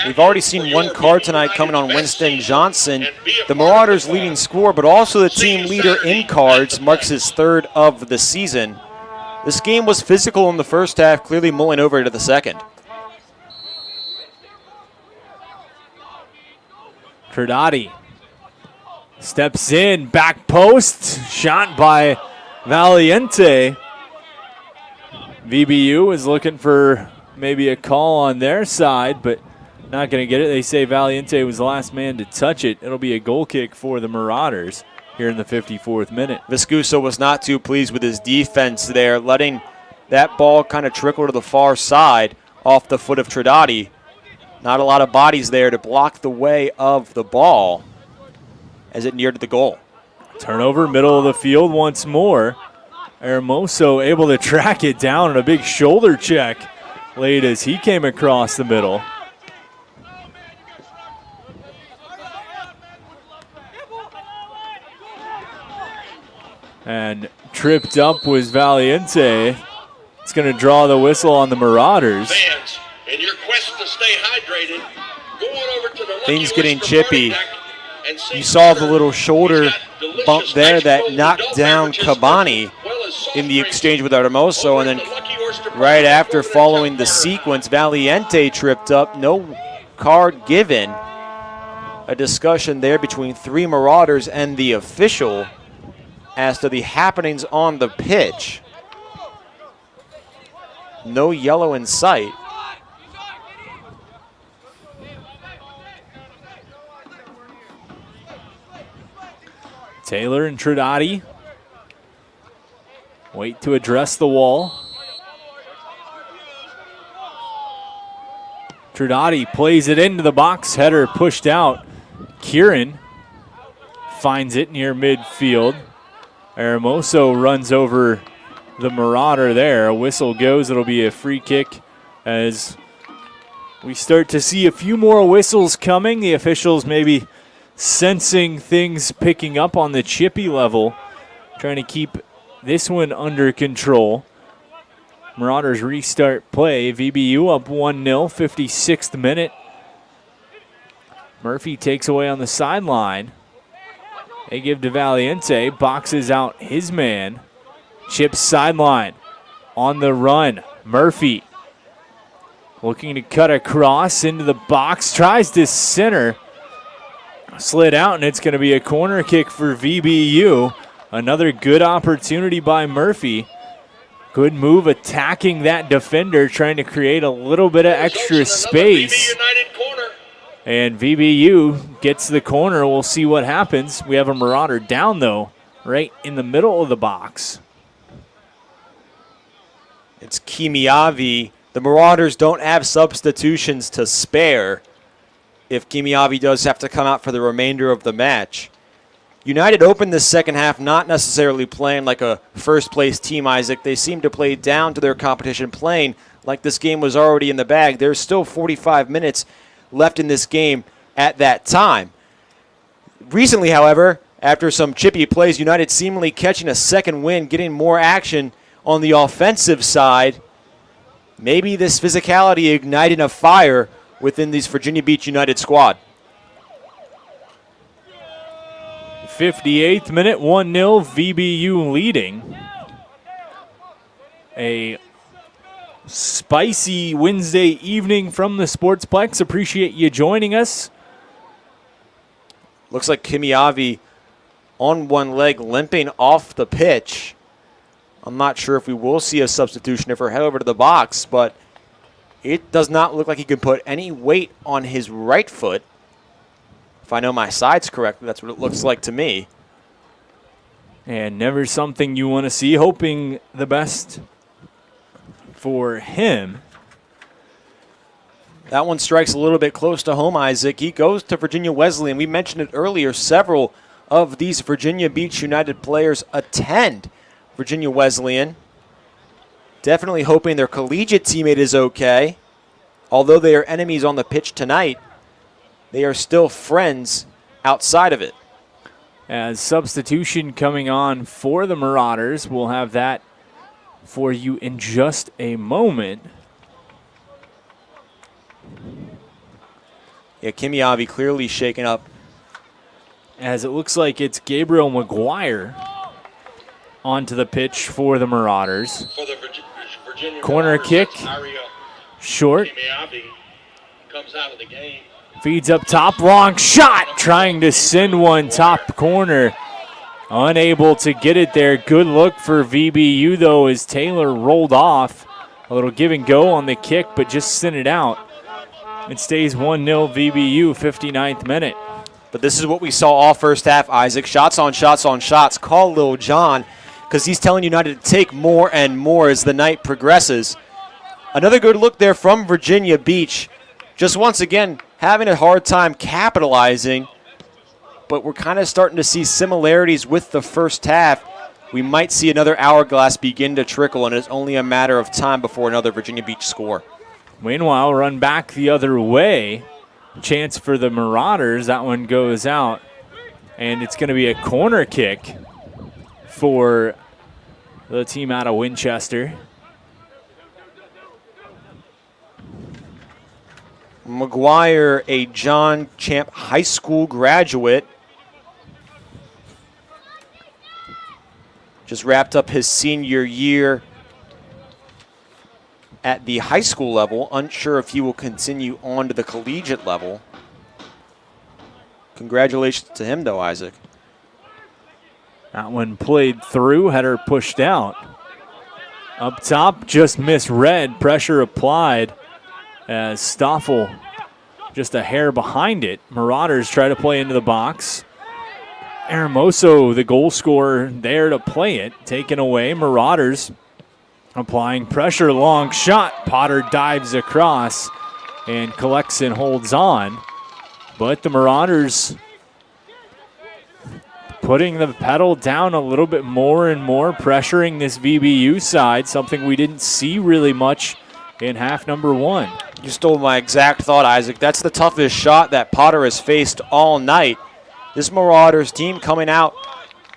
We've already seen one card tonight coming on Winston Johnson. The Marauders' leading scorer, but also the team leader in cards, marks his 3rd of the season. This game was physical in the first half, clearly mulling over to the second. Credati steps in, back post, shot by Valiente. VBU is looking for maybe a call on their side, but not going to get it. They say Valiente was the last man to touch it. It'll be a goal kick for the Marauders here in the 54th minute. Viscuso was not too pleased with his defense there, letting that ball kind of trickle to the far side off the foot of Trinidadi. Not a lot of bodies there to block the way of the ball as it neared the goal. Turnover, middle of the field once more. Hermoso able to track it down, and a big shoulder check laid as he came across the middle. And tripped up was Valiente. It's going to draw the whistle on the Marauders. Fans, in your quest to stay hydrated, go on over to the things getting chippy. You saw the little shoulder bump there that knocked down Cabani in the exchange with Hermoso, and then right after following the sequence. Valiente tripped up, no card given. A discussion there between 3 Marauders and the official as to the happenings on the pitch. No yellow in sight. Taylor and Trinati wait to address the wall. Trinati plays it into the box, header pushed out. Kieran finds it near midfield. Hermoso runs over the Marauder there. A whistle goes. It'll be a free kick as we start to see a few more whistles coming. The officials maybe sensing things picking up on the chippy level, trying to keep this one under control. Marauders restart play. VBU up 1-0, 56th minute. Murphy takes away on the sideline. They give to Valiente, boxes out his man. Chips sideline, on the run. Murphy looking to cut across into the box, tries to center. Slid out, and it's going to be a corner kick for VBU. Another good opportunity by Murphy. Good move attacking that defender, trying to create a little bit of extra space. And VBU gets the corner. We'll see what happens. We have a Marauder down, though, right in the middle of the box. It's Kimiavi. The Marauders don't have substitutions to spare if Kimiavi does have to come out for the remainder of the match. United opened the second half not necessarily playing like a first-place team, Isaac. They seemed to play down to their competition, playing like this game was already in the bag. There's still 45 minutes left in this game at that time. Recently, however, after some chippy plays, United seemingly catching a second win, getting more action on the offensive side. Maybe this physicality igniting a fire within this Virginia Beach United squad. 58th minute, 1-0, VBU leading. A spicy Wednesday evening from the Sportsplex. Appreciate you joining us. Looks like Kimiavi on one leg, limping off the pitch. I'm not sure if we will see a substitution if we're head over to the box, but it does not look like he can put any weight on his right foot. If I know my sides correctly, that's what it looks like to me. And never something you want to see. Hoping the best for him. That one strikes a little bit close to home, Isaac. He goes to Virginia Wesleyan. We mentioned it earlier. Several of these Virginia Beach United players attend Virginia Wesleyan. Definitely hoping their collegiate teammate is okay. Although they are enemies on the pitch tonight, they are still friends outside of it. As substitution coming on for the Marauders, we'll have that for you in just a moment. Yeah, Kimiavi clearly shaken up. As it looks like it's Gabriel McGuire onto the pitch for the Marauders. For the Virginia Corner Marauders, kick, Aria short. Kimiavi comes out of the game. Feeds up top, long shot, trying to send one top corner. Unable to get it there. Good look for VBU, though, as Taylor rolled off. A little give and go on the kick, but just sent it out. It stays 1-0 VBU, 59th minute. But this is what we saw all first half, Isaac. Shots on shots on shots. Call Lil John, because he's telling United to take more and more as the night progresses. Another good look there from Virginia Beach. Just once again, having a hard time capitalizing, but we're kind of starting to see similarities with the first half. We might see another hourglass begin to trickle, and it's only a matter of time before another Virginia Beach score. Meanwhile, run back the other way. Chance for the Marauders. That one goes out, and it's going to be a corner kick for the team out of Winchester. McGuire, a John Champ High School graduate, just wrapped up his senior year at the high school level. Unsure if he will continue on to the collegiate level. Congratulations to him, though, Isaac. That one played through, header pushed out. Up top, just misread. Pressure applied as Stoffel just a hair behind it. Marauders try to play into the box. Hermoso, the goal scorer, there to play it. Taken away. Marauders applying pressure. Long shot. Potter dives across and collects and holds on. But the Marauders putting the pedal down a little bit more and more, pressuring this VBU side, something we didn't see really much in half number one. You stole my exact thought, Isaac. That's the toughest shot that Potter has faced all night. This Marauders team coming out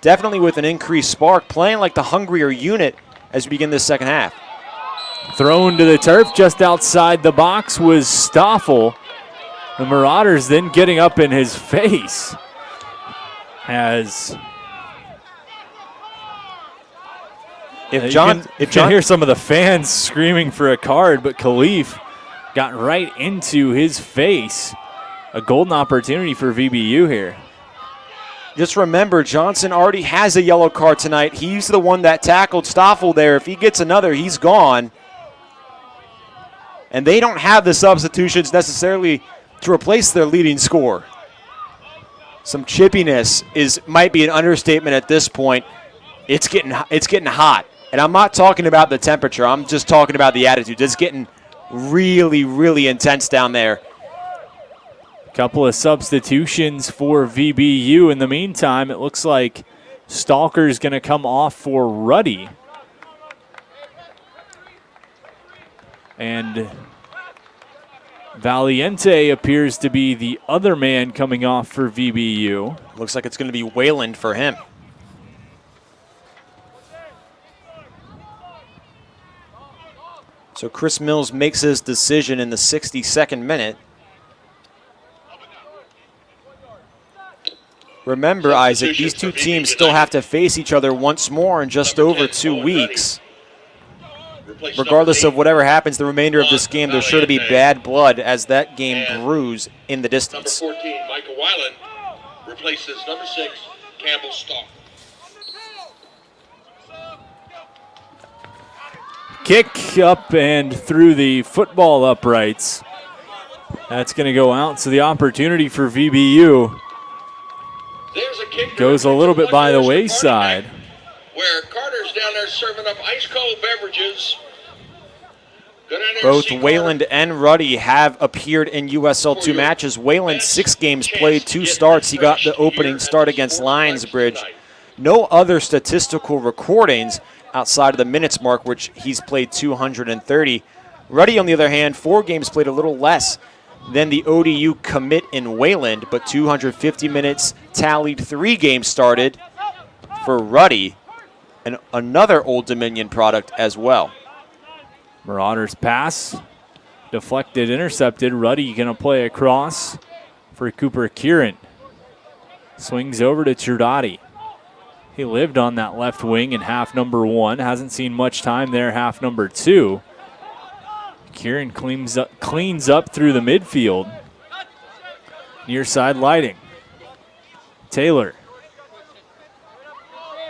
definitely with an increased spark, playing like the hungrier unit as we begin this second half. Thrown to the turf just outside the box was Stoffel. The Marauders then getting up in his face as you can hear some of the fans screaming for a card, but Khalif got right into his face. A golden opportunity for VBU here. Just remember, Johnson already has a yellow card tonight. He's the one that tackled Stoffel there. If he gets another, he's gone. And they don't have the substitutions necessarily to replace their leading scorer. Some chippiness might be an understatement at this point. It's getting hot. And I'm not talking about the temperature. I'm just talking about the attitude. It's getting really, really intense down there. Couple of substitutions for VBU. In the meantime, it looks like Stalker's going to come off for Ruddy. And Valiente appears to be the other man coming off for VBU. Looks like it's going to be Wayland for him. So Chris Mills makes his decision in the 62nd minute. Remember, Isaac, these two teams still have to face each other once more in just over 2 weeks. Regardless of whatever happens the remainder of this game, there's sure to be bad blood as that game brews in the distance. Number 14, Michael Weiland, replaces number 6, Campbell Stalk. Kick up and through the football uprights. That's going to go out, so the opportunity for VBU goes a little bit by the wayside. Where Carter's down there serving up ice cold beverages. Both Wayland and Ruddy have appeared in USL2 matches. Wayland, 6 games played, 2 starts. He got the opening start against Lionsbridge. No other statistical recordings outside of the minutes mark, which he's played 230. Ruddy, on the other hand, 4 games played, a little less than the ODU commit in Wayland, but 250 minutes tallied, 3 games started for Ruddy, and another Old Dominion product as well. Marauders pass, deflected, intercepted. Ruddy going to play across for Cooper Kieran. Swings over to Trudati. He lived on that left wing in half number 1. Hasn't seen much time there half number 2. Kieran cleans up through the midfield. Near side lighting. Taylor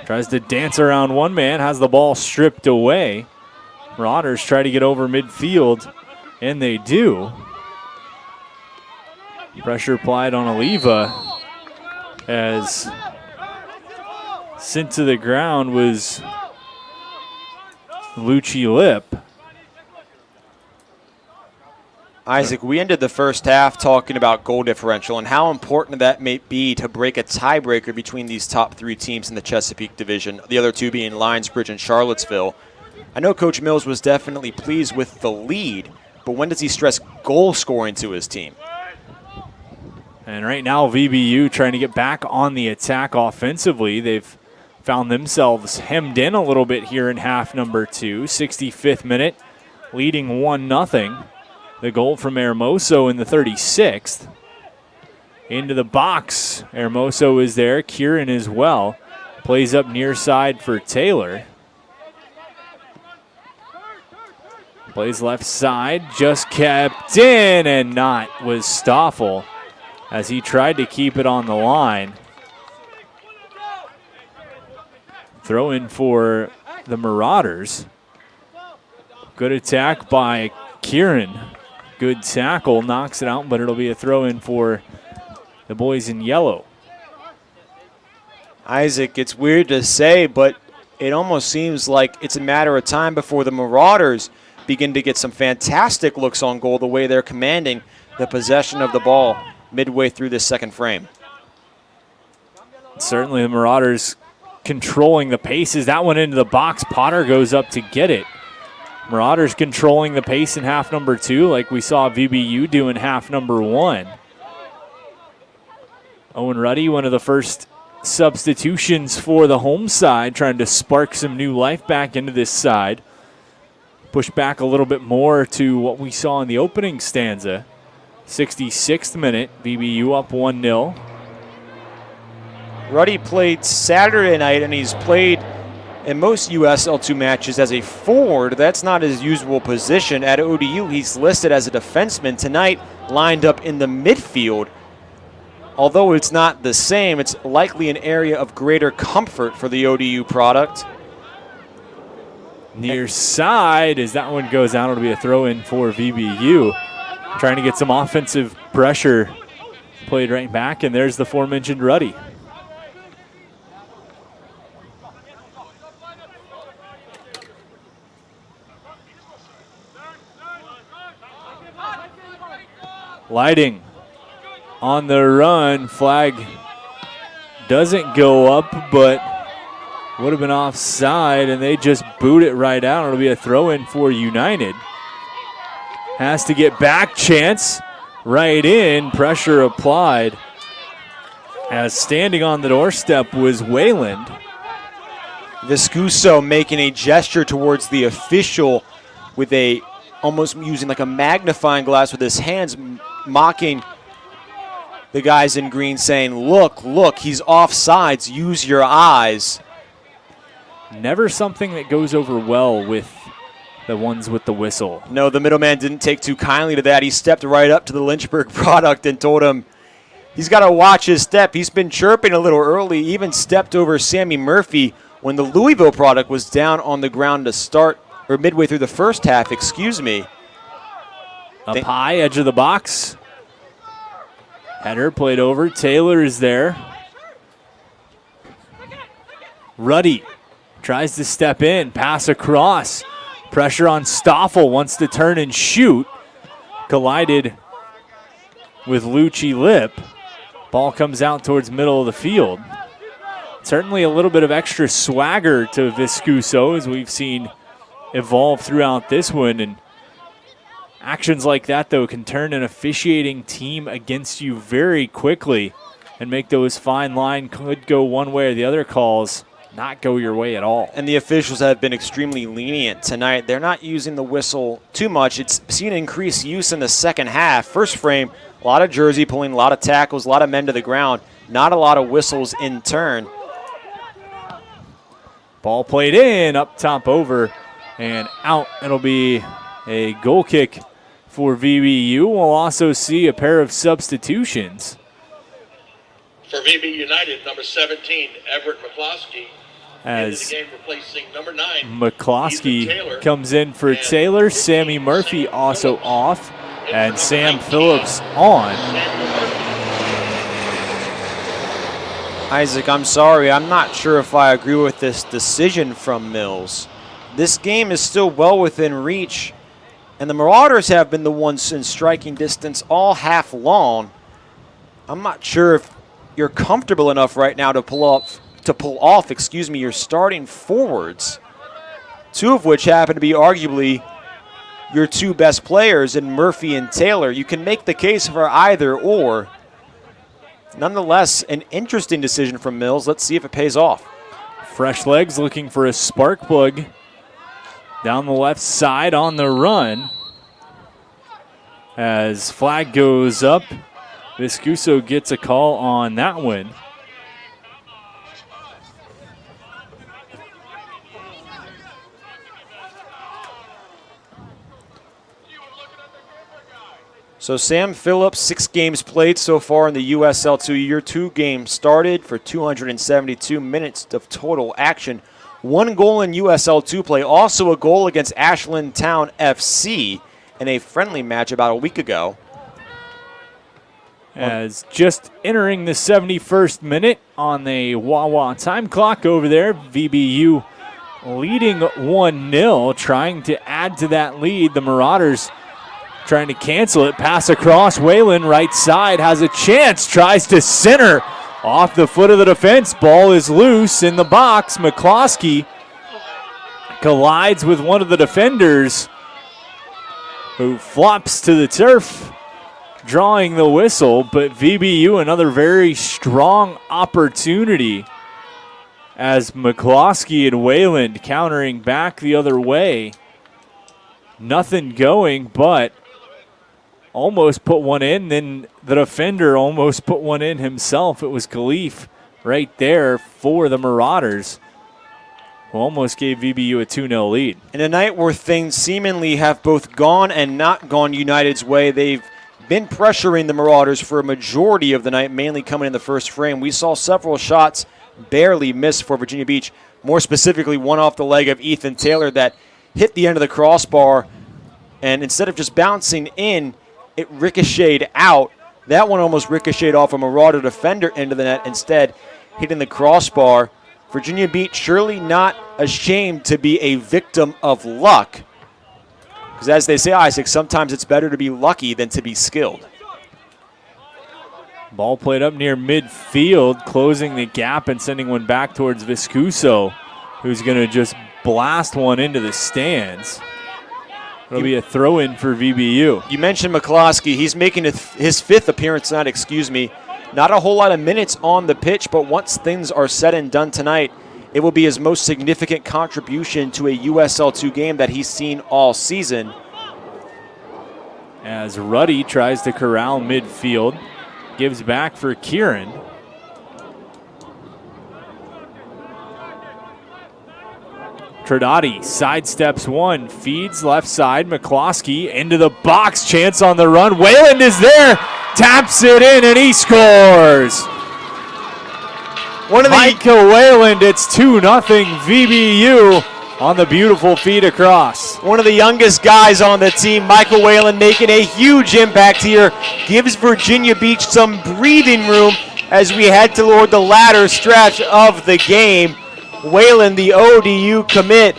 tries to dance around one man, has the ball stripped away. Marauders try to get over midfield, and they do. Pressure applied on Oliva as sent to the ground was Lucci Lip. Isaac, we ended the first half talking about goal differential and how important that may be to break a tiebreaker between these top 3 teams in the Chesapeake Division, the other 2 being Lionsbridge and Charlottesville. I know Coach Mills was definitely pleased with the lead, but when does he stress goal scoring to his team? And right now, VBU trying to get back on the attack offensively. They've found themselves hemmed in a little bit here in half number 2. 65th minute, leading 1-0. The goal from Hermoso in the 36th. Into the box. Hermoso is there. Kieran as well. Plays up near side for Taylor. Plays left side, just kept in and not was Stoffel as he tried to keep it on the line. Throw in for the Marauders. Good attack by Kieran. Good tackle, knocks it out, but it'll be a throw in for the boys in yellow. Isaac, it's weird to say, but it almost seems like it's a matter of time before the Marauders begin to get some fantastic looks on goal the way they're commanding the possession of the ball midway through this second frame. Certainly the Marauders controlling the paces. That one into the box. Potter goes up to get it. Marauders controlling the pace in half number 2 like we saw VBU do in half number 1. Owen Ruddy, one of the first substitutions for the home side, trying to spark some new life back into this side. Push back a little bit more to what we saw in the opening stanza. 66th minute, VBU up 1-0. Ruddy played Saturday night, and he's played in most USL2 matches as a forward. That's not his usual position. At ODU, he's listed as a defenseman. Tonight, lined up in the midfield. Although it's not the same, it's likely an area of greater comfort for the ODU product. Near side, as that one goes out, it'll be a throw in for VBU. Trying to get some offensive pressure played right back, and there's the aforementioned Ruddy. Lighting on the run. Flag doesn't go up, but would have been offside, and they just boot it right out. It'll be a throw-in for United. Has to get back chance. Right in. Pressure applied. As standing on the doorstep was Wayland. Viscuso making a gesture towards the official with a almost using like a magnifying glass with his hands, mocking the guys in green, saying, look, look, he's offsides, use your eyes. Never something that goes over well with the ones with the whistle. No, the middleman didn't take too kindly to that. He stepped right up to the Lynchburg product and told him he's got to watch his step. He's been chirping a little early, even stepped over Sammy Murphy when the Louisville product was down on the ground to start, or midway through the first half, excuse me. Up high, edge of the box. Header played over. Taylor is there. Ruddy tries to step in, pass across. Pressure on Stoffel, wants to turn and shoot. Collided with Lucci Lip. Ball comes out towards middle of the field. Certainly a little bit of extra swagger to Viscuso, as we've seen evolve throughout this one. And actions like that, though, can turn an officiating team against you very quickly and make those fine line could go one way or the other calls not go your way at all. And the officials have been extremely lenient tonight. They're not using the whistle too much. It's seen increased use in the second half. First frame, a lot of jersey pulling, a lot of tackles, a lot of men to the ground. Not a lot of whistles in turn. Ball played in, up top over, and out. It'll be a goal kick for VBU. We'll also see a pair of substitutions. For VB United, number 17, Everett McCloskey, As into the game replacing number 9, McCloskey comes in for Taylor. Sammy Murphy also off, and Sam Phillips on. Isaac, I'm sorry. I'm not sure if I agree with this decision from Mills. This game is still well within reach, and the Marauders have been the ones in striking distance all half long. I'm not sure if you're comfortable enough right now to pull off, your starting forwards, two of which happen to be arguably your two best players in Murphy and Taylor. You can make the case for either or. Nonetheless, an interesting decision from Mills. Let's see if it pays off. Fresh legs looking for a spark plug down the left side on the run. As flag goes up, Viscuso gets a call on that one. So Sam Phillips, 6 games played so far in the USL2 year, 2 games started for 272 minutes of total action. 1 goal in USL2 play, also a goal against Ashland Town FC in a friendly match about a week ago. As just entering the 71st minute on the Wawa time clock over there, VBU leading 1-0, trying to add to that lead. The Marauders trying to cancel it. Pass across. Whalen, right side, has a chance. Tries to center off the foot of the defense. Ball is loose in the box. McCloskey collides with one of the defenders, who flops to the turf, drawing the whistle. But VBU, another very strong opportunity as McCloskey and Wayland countering back the other way. Nothing going, but almost put one in. Then the defender almost put one in himself. It was Khalif right there for the Marauders, who almost gave VBU a 2-0 lead. In a night where things seemingly have both gone and not gone United's way, they've been pressuring the Marauders for a majority of the night, mainly coming in the first frame. We saw several shots barely miss for Virginia Beach, more specifically one off the leg of Ethan Taylor that hit the end of the crossbar, and instead of just bouncing in, it ricocheted out. That one almost ricocheted off a Marauder defender into the net, instead hitting the crossbar. Virginia Beach surely not ashamed to be a victim of luck, because as they say, Isaac, sometimes it's better to be lucky than to be skilled. Ball played up near midfield, closing the gap and sending one back towards Viscuso, who's going to just blast one into the stands. It'll be a throw-in for VBU. You mentioned McCloskey. He's making his 5th appearance tonight, Not a whole lot of minutes on the pitch, but once things are said and done tonight, it will be his most significant contribution to a USL2 game that he's seen all season. As Ruddy tries to corral midfield, gives back for Kieran. Tradati sidesteps one, feeds left side. McCloskey into the box, chance on the run. Wayland is there, taps it in, and he scores. Micah Wayland, it's 2-0 VBU on the beautiful feed across. One of the youngest guys on the team, Michael Whalen, making a huge impact here. Gives Virginia Beach some breathing room as we head toward the latter stretch of the game. Whalen, the ODU commit,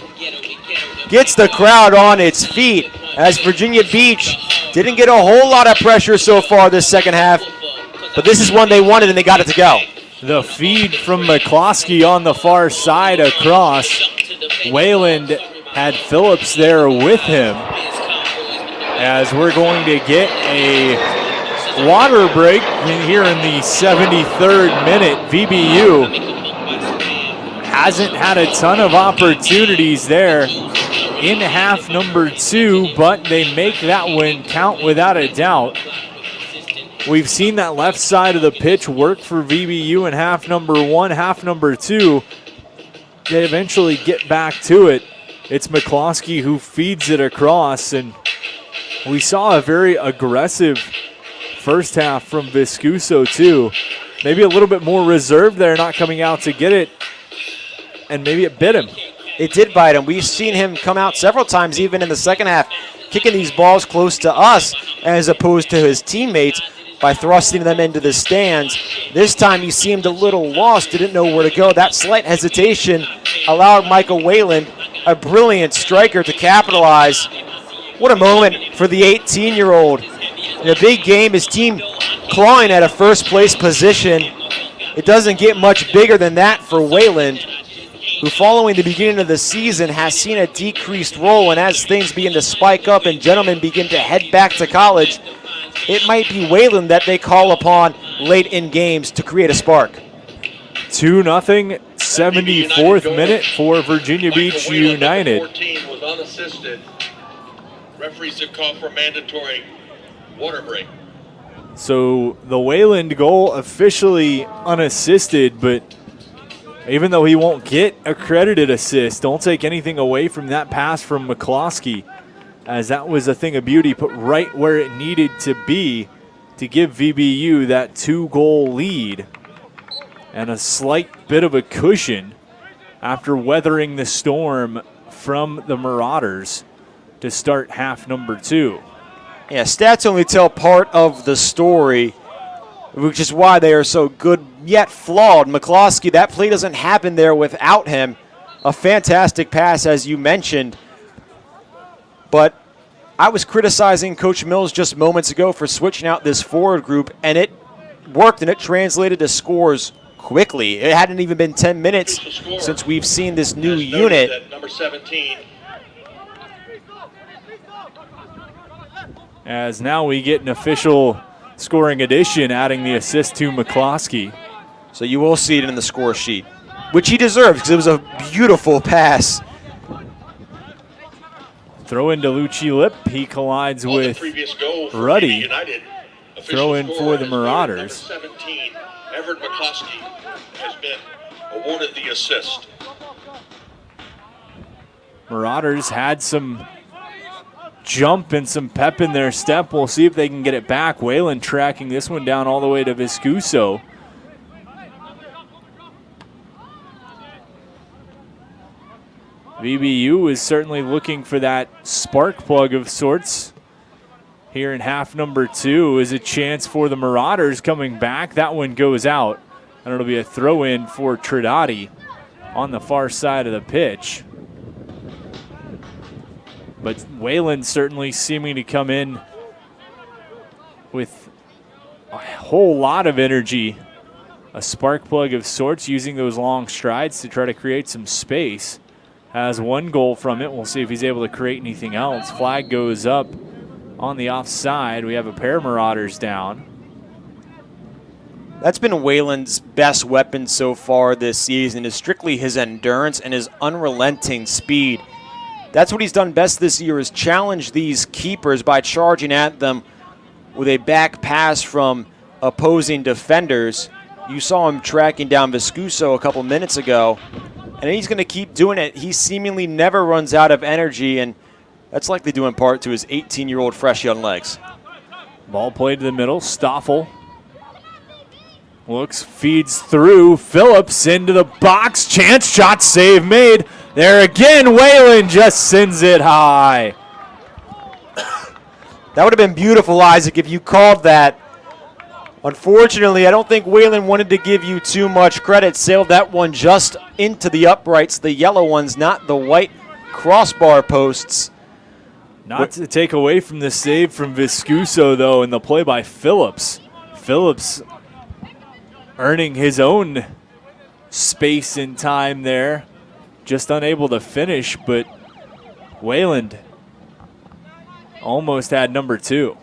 gets the crowd on its feet as Virginia Beach didn't get a whole lot of pressure so far this second half, but this is one they wanted and they got it to go. The feed from McCloskey on the far side across. Wayland had Phillips there with him, as we're going to get a water break here in the 73rd minute. VBU hasn't had a ton of opportunities there in half number 2, but they make that one count without a doubt. We've seen that left side of the pitch work for VBU in half number 1. Half number 2, they eventually get back to it. It's McCloskey who feeds it across, and we saw a very aggressive first half from Viscuso too. Maybe a little bit more reserved there, not coming out to get it, and maybe it bit him. It did bite him. We've seen him come out several times, even in the second half, kicking these balls close to us as opposed to his teammates by thrusting them into the stands. This time he seemed a little lost, didn't know where to go. That slight hesitation allowed Michael Whalen, a brilliant striker, to capitalize. What a moment for the 18-year-old. In a big game, his team clawing at a first-place position. It doesn't get much bigger than that for Wayland, who following the beginning of the season has seen a decreased role, and as things begin to spike up and gentlemen begin to head back to college, it might be Wayland that they call upon late in games to create a spark. 2-0, 74th minute for Virginia Beach United. 14 was unassisted. Referees have called for mandatory water break. So the Wayland goal officially unassisted, but even though he won't get a credited assist, don't take anything away from that pass from McCloskey. as that was a thing of beauty put right where it needed to be to give VBU that 2-goal lead and a slight bit of a cushion after weathering the storm from the Marauders to start half number 2. Yeah, stats only tell part of the story, which is why they are so good yet flawed. McCloskey, that play doesn't happen there without him. A fantastic pass, as you mentioned. But I was criticizing Coach Mills just moments ago for switching out this forward group, and it worked, and it translated to scores quickly. It hadn't even been 10 minutes since we've seen this new unit. Number 17. As now we get an official scoring addition, adding the assist to McCloskey. So you will see it in the score sheet, which he deserves because it was a beautiful pass. Throw into Lucci Lip. He collides with Ruddy. Throw in for the Marauders. Number 17, Everett McCloskey, has been awarded the assist. Marauders had some jump and some pep in their step. We'll see if they can get it back. Whalen tracking this one down all the way to Viscuso. VBU is certainly looking for that spark plug of sorts. Here in half number 2 is a chance for the Marauders coming back. That one goes out, and it'll be a throw-in for Trinidadi on the far side of the pitch. But Whalen certainly seeming to come in with a whole lot of energy. A spark plug of sorts, using those long strides to try to create some space. Has 1 goal from it. We'll see if he's able to create anything else. Flag goes up on the offside. We have a pair of Marauders down. That's been Whalen's best weapon so far this season, is strictly his endurance and his unrelenting speed. That's what he's done best this year, is challenge these keepers by charging at them with a back pass from opposing defenders. You saw him tracking down Viscuso a couple minutes ago, and he's going to keep doing it. He seemingly never runs out of energy, and that's likely due in part to his 18-year-old fresh young legs. Ball played to the middle. Stoffel looks, feeds through. Phillips into the box. Chance shot, save made. There again, Whalen just sends it high. That would have been beautiful, Isaac, if you called that. Unfortunately, I don't think Whalen wanted to give you too much credit. Sailed that one just into the uprights, the yellow ones, not the white crossbar posts. Not to take away from the save from Viscuso, though, in the play by Phillips. Phillips earning his own space and time there. Just unable to finish, but Wayland almost had number 2.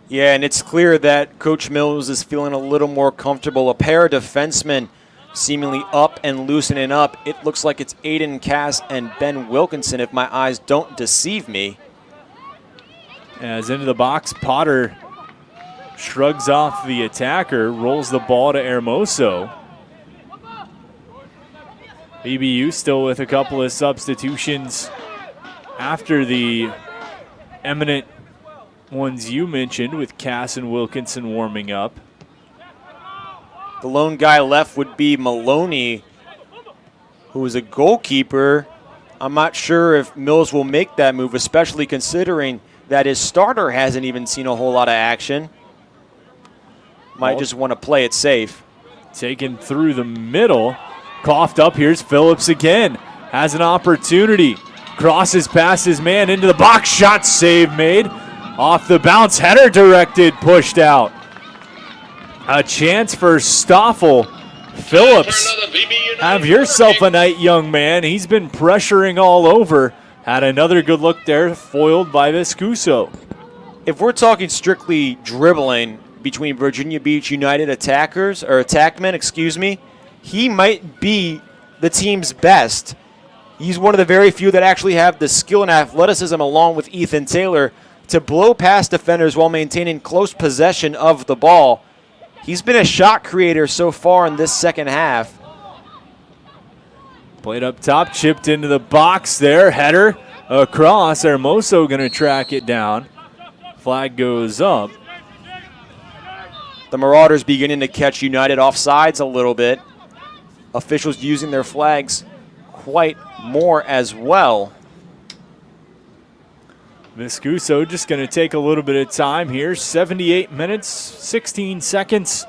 Yeah, and it's clear that Coach Mills is feeling a little more comfortable. A pair of defensemen seemingly up and loosening up. It looks like it's Aiden Cass and Ben Wilkinson, if my eyes don't deceive me. As into the box, Potter shrugs off the attacker, rolls the ball to Hermoso. BBU still with a couple of substitutions after the eminent ones you mentioned, with Cass and Wilkinson warming up. The lone guy left would be Maloney, who is a goalkeeper. I'm not sure if Mills will make that move, especially considering that his starter hasn't even seen a whole lot of action. Might just want to play it safe. Taken through the middle. Coughed up. Here's Phillips again. Has an opportunity. Crosses past his man into the box. Shot, save made. Off the bounce. Header directed. Pushed out. A chance for Stoffel. Phillips, have yourself a night, young man. He's been pressuring all over. Had another good look there, foiled by Viscuso. If we're talking strictly dribbling between Virginia Beach United attackmen, he might be the team's best. He's one of the very few that actually have the skill and athleticism, along with Ethan Taylor, to blow past defenders while maintaining close possession of the ball. He's been a shot creator so far in this second half. Played up top, chipped into the box there. Header across. Hermoso going to track it down. Flag goes up. The Marauders beginning to catch United offsides a little bit. Officials using their flags quite more as well. Viscuso just going to take a little bit of time here. 78 minutes, 16 seconds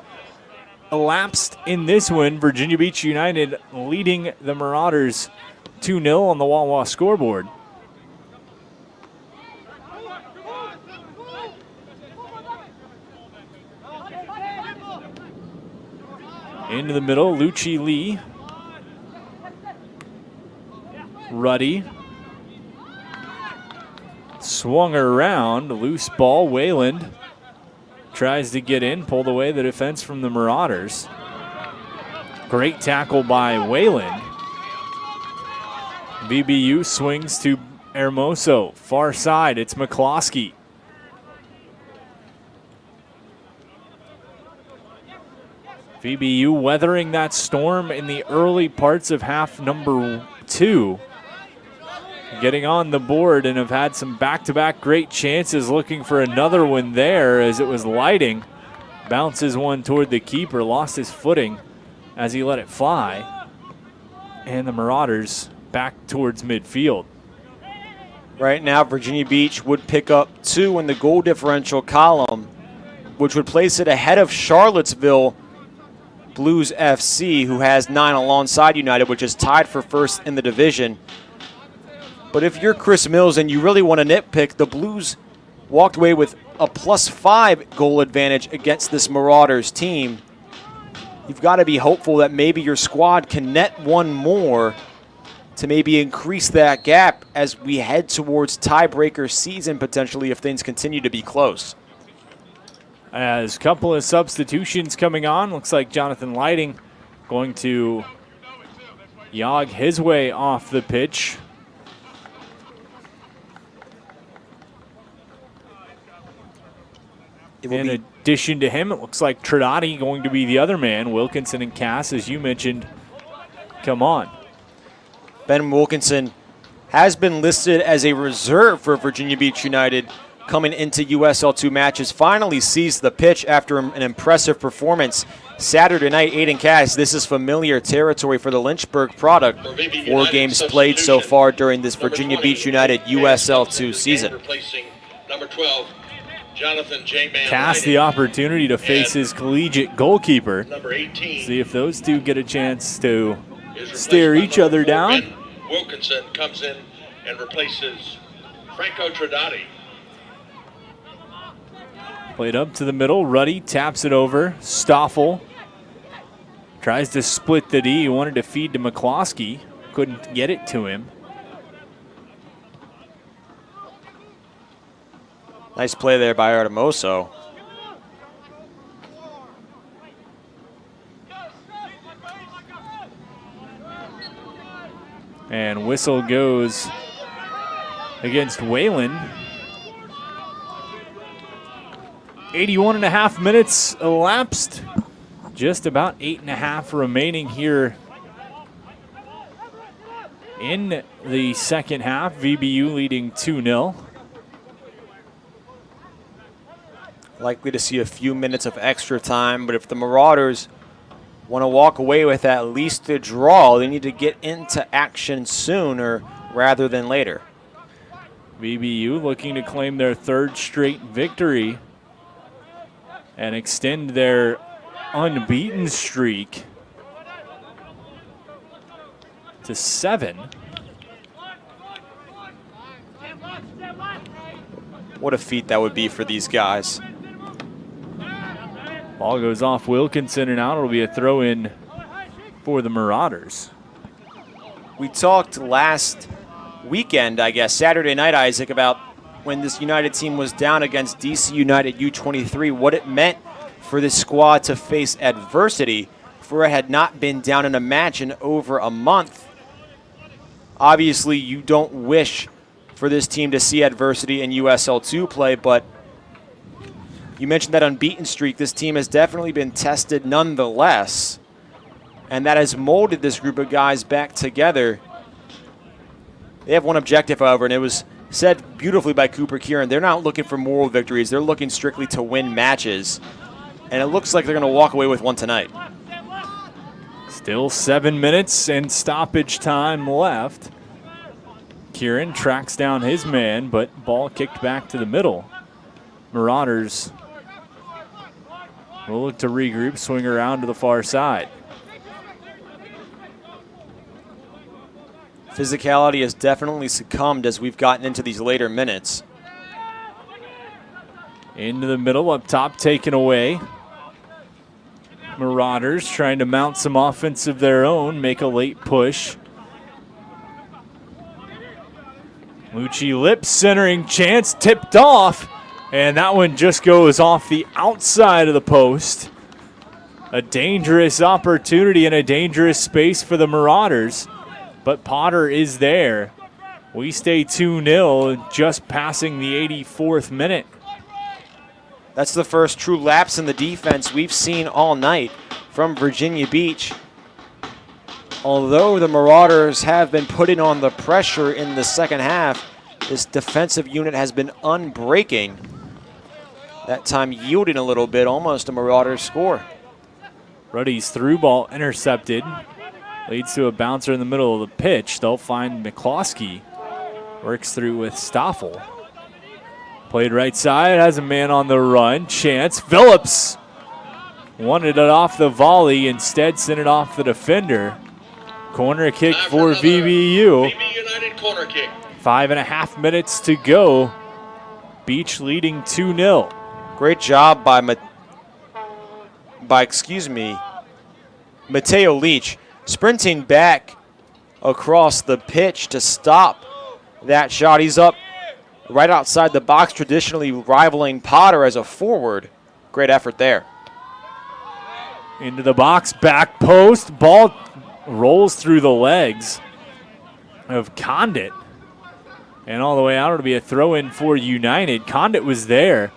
elapsed in this one. Virginia Beach United leading the Marauders 2-0 on the Wawa scoreboard. Into the middle, Lucci Lee. Ruddy. Swung around, loose ball. Wayland tries to get in, pulled away the defense from the Marauders. Great tackle by Wayland. VBU swings to Hermoso. Far side, it's McCloskey. VBU weathering that storm in the early parts of half number 2. Getting on the board and have had some back-to-back great chances, looking for another one there as it was lighting. Bounces one toward the keeper, lost his footing as he let it fly. And the Marauders back towards midfield. Right now, Virginia Beach would pick up 2 in the goal differential column, which would place it ahead of Charlottesville Blues FC, who has 9 alongside United, which is tied for first in the division. But if you're Chris Mills and you really want to nitpick, the Blues walked away with a +5 goal advantage against this Marauders team. You've got to be hopeful that maybe your squad can net one more to maybe increase that gap as we head towards tiebreaker season potentially if things continue to be close. As a couple of substitutions coming on, looks like Jonathan Lighting going to jog his way off the pitch. In addition to him, it looks like Trinati going to be the other man. Wilkinson and Cass, as you mentioned, come on. Ben Wilkinson has been listed as a reserve for Virginia Beach United coming into USL2 matches. Finally sees the pitch after an impressive performance Saturday night. Aiden Cass, this is familiar territory for the Lynchburg product. 4 games played so far during this Virginia Beach United USL2 season. Number 12. Jonathan J. Man Cass the opportunity to face his collegiate goalkeeper. Number 18. See if those two get a chance to stare each other down. Ben Wilkinson comes in and replaces Franco Trinati. Played up to the middle. Ruddy taps it over. Stoffel tries to split the D. He wanted to feed to McCloskey. Couldn't get it to him. Nice play there by Hermoso. And whistle goes against Wayland. 81.5 minutes elapsed. Just about 8.5 remaining here in the second half. VBU leading 2-0. Likely to see a few minutes of extra time, but if the Marauders want to walk away with at least a draw, they need to get into action sooner rather than later. VBU looking to claim their 3rd straight victory and extend their unbeaten streak to 7. What a feat that would be for these guys. Ball goes off Wilkinson and out. It'll be a throw in for the Marauders. We talked last weekend, I guess, Saturday night, Isaac, about when this United team was down against DC United U23, what it meant for this squad to face adversity, for it had not been down in a match in over a month. Obviously, you don't wish for this team to see adversity in USL2 play, but you mentioned that unbeaten streak. This team has definitely been tested nonetheless, and that has molded this group of guys back together They have one objective, however, and it was said beautifully by Cooper Kieran. They're not looking for moral victories. They're looking strictly to win matches. And it looks like they're going to walk away with one tonight. Still 7 minutes and stoppage time left. Kieran tracks down his man, but ball kicked back to the middle. Marauders will look to regroup, swing around to the far side. Physicality has definitely succumbed as we've gotten into these later minutes. Into the middle, up top, taken away. Marauders trying to mount some offense of their own, make a late push. Lucci Lips centering chance, tipped off, and that one just goes off the outside of the post. A dangerous opportunity and a dangerous space for the Marauders, but Potter is there. We stay 2-0, just passing the 84th minute. That's the first true lapse in the defense we've seen all night from Virginia Beach. Although the Marauders have been putting on the pressure in the second half, this defensive unit has been unbreaking. That time yielding a little bit, almost a Marauders score. Ruddy's through ball intercepted. Leads to a bouncer in the middle of the pitch. They'll find McCloskey. Works through with Stoffel. Played right side, has a man on the run. Chance. Phillips wanted it off the volley, instead sent it off the defender. Corner kick for VBU. VB United corner kick. 5.5 minutes to go. Beach leading 2-0. Great job by Mateo Leach, sprinting back across the pitch to stop that shot. He's up right outside the box, traditionally rivaling Potter as a forward. Great effort there. Into the box, back post. Ball rolls through the legs of Condit. And all the way out, it'll be a throw-in for United. Condit was there,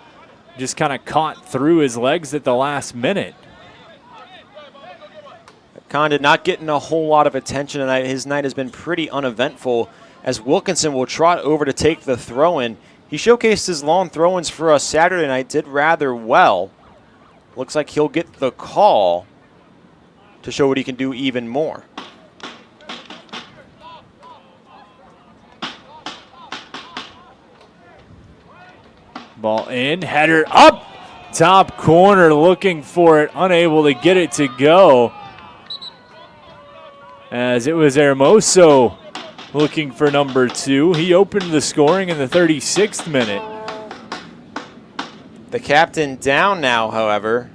just kind of caught through his legs at the last minute. Condit not getting a whole lot of attention tonight. His night has been pretty uneventful as Wilkinson will trot over to take the throw-in. He showcased his long throw-ins for us Saturday night, did rather well. Looks like he'll get the call to show what he can do even more. Ball in, header up, top corner looking for it, unable to get it to go. As it was Hermoso looking for number 2. He opened the scoring in the 36th minute. The captain down now, however.